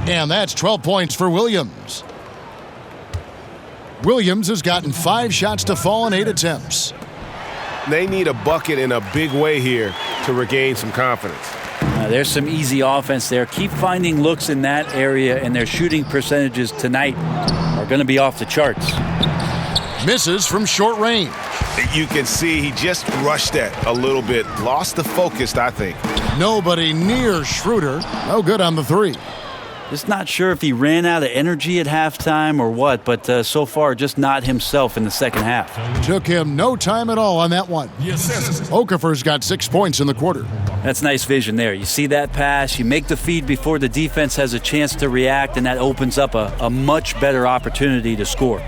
And that's 12 points for Williams. Williams has gotten 5 shots to fall in 8 attempts. They need a bucket in a big way here to regain some confidence. There's some easy offense there. Keep finding looks in that area, and their shooting percentages tonight are going to be off the charts. Misses from short range. You can see he just rushed that a little bit. Lost the focus, I think. Nobody near Schroeder. No good on the 3. Just not sure if he ran out of energy at halftime or what, but so far just not himself in the second half. Took him no time at all on that one. Okafor's got 6 points in the quarter. That's nice vision there. You see that pass, you make the feed before the defense has a chance to react, and that opens up a much better opportunity to score.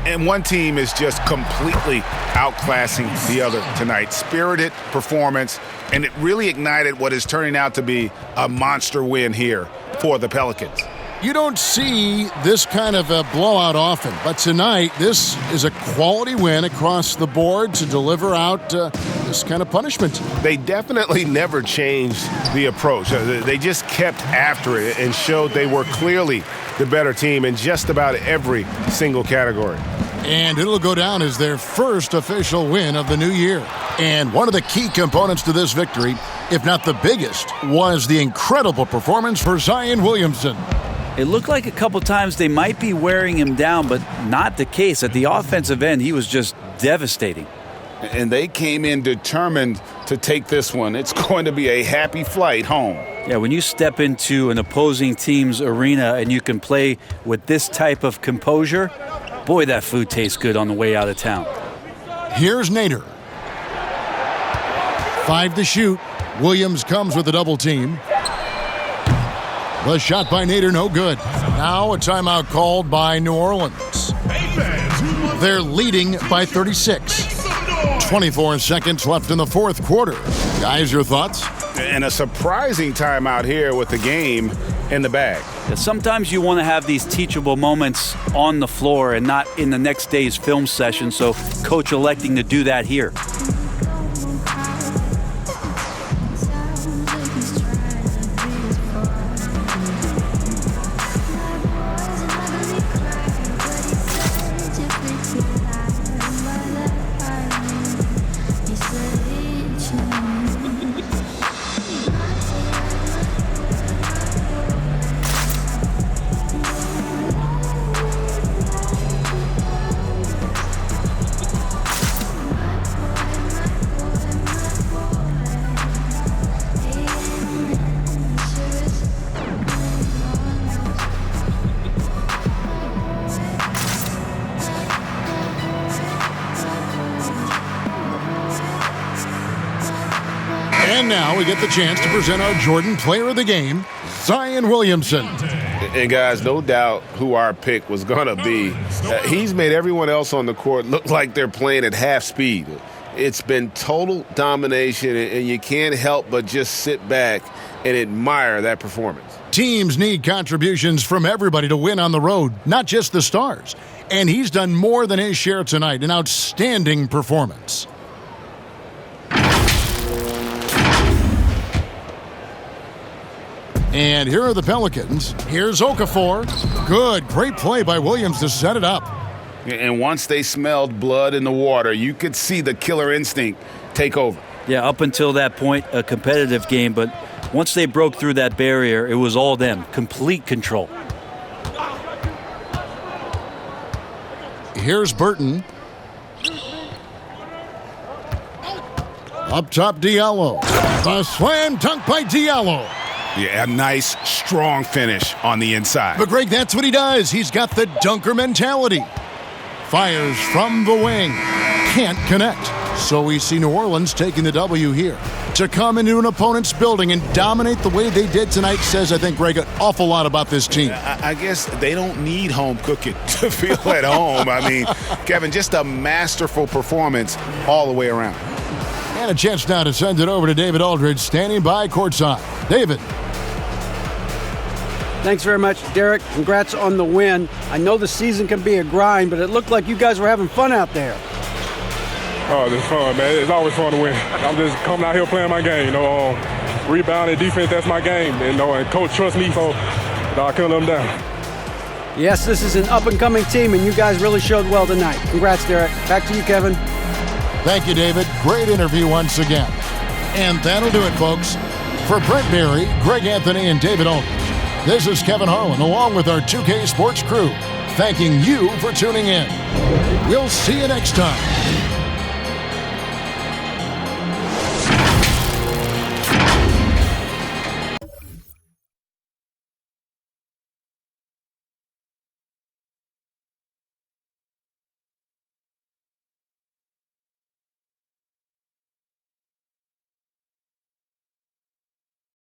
And one team is just completely outclassing the other tonight. Spirited performance, and it really ignited what is turning out to be a monster win here for the Pelicans. You don't see this kind of a blowout often, but tonight this is a quality win across the board to deliver out this kind of punishment. They definitely never changed the approach. They just kept after it and showed they were clearly the better team in just about every single category. And it'll go down as their first official win of the new year. And one of the key components to this victory, if not the biggest, was the incredible performance for Zion Williamson. It looked like a couple times they might be wearing him down, but not the case. At the offensive end, he was just devastating. And they came in determined to take this one. It's going to be a happy flight home. Yeah, when you step into an opposing team's arena and you can play with this type of composure, boy, that food tastes good on the way out of town. Here's Nader. 5 to shoot. Williams comes with a double team. The shot by Nader, no good. Now a timeout called by New Orleans. They're leading by 36. 24 seconds left in the fourth quarter. Guys, your thoughts? And a surprising timeout here with the game in the bag. Sometimes you want to have these teachable moments on the floor and not in the next day's film session, so coach electing to do that here. now we get the chance to present our Jordan Player of the Game, Zion Williamson. And guys, no doubt who our pick was going to be. He's made everyone else on the court look like they're playing at half speed. It's been total domination, and you can't help but just sit back and admire that performance. Teams need contributions from everybody to win on the road, not just the stars. And he's done more than his share tonight, an outstanding performance. And here are the Pelicans. Here's Okafor. Good, great play by Williams to set it up. And once they smelled blood in the water, you could see the killer instinct take over. Yeah, up until that point, a competitive game, but once they broke through that barrier, it was all them. Complete control. Here's Burton. Up top, Diallo. The slam dunk by Diallo. Yeah, a nice, strong finish on the inside. But, Greg, that's what he does. He's got the dunker mentality. Fires from the wing. Can't connect. So we see New Orleans taking the W here. To come into an opponent's building and dominate the way they did tonight says, I think, Greg, an awful lot about this team. I guess they don't need home cooking to feel at home. I mean, Kevin, just a masterful performance all the way around. And a chance now to send it over to David Aldridge, standing by courtside. David. Thanks very much, Derek. Congrats on the win. I know the season can be a grind, but it looked like you guys were having fun out there. Oh, it's fun, man. It's always fun to win. I'm just coming out here playing my game. Rebounding, defense, that's my game. And Coach trusts me, so I couldn't let him down. Yes, this is an up-and-coming team, and you guys really showed well tonight. Congrats, Derek. Back to you, Kevin. Thank you, David. Great interview once again. And that'll do it, folks. For Brent Berry, Greg Anthony, and David Aldridge, this is Kevin Harlan, along with our 2K Sports crew, thanking you for tuning in. We'll see you next time.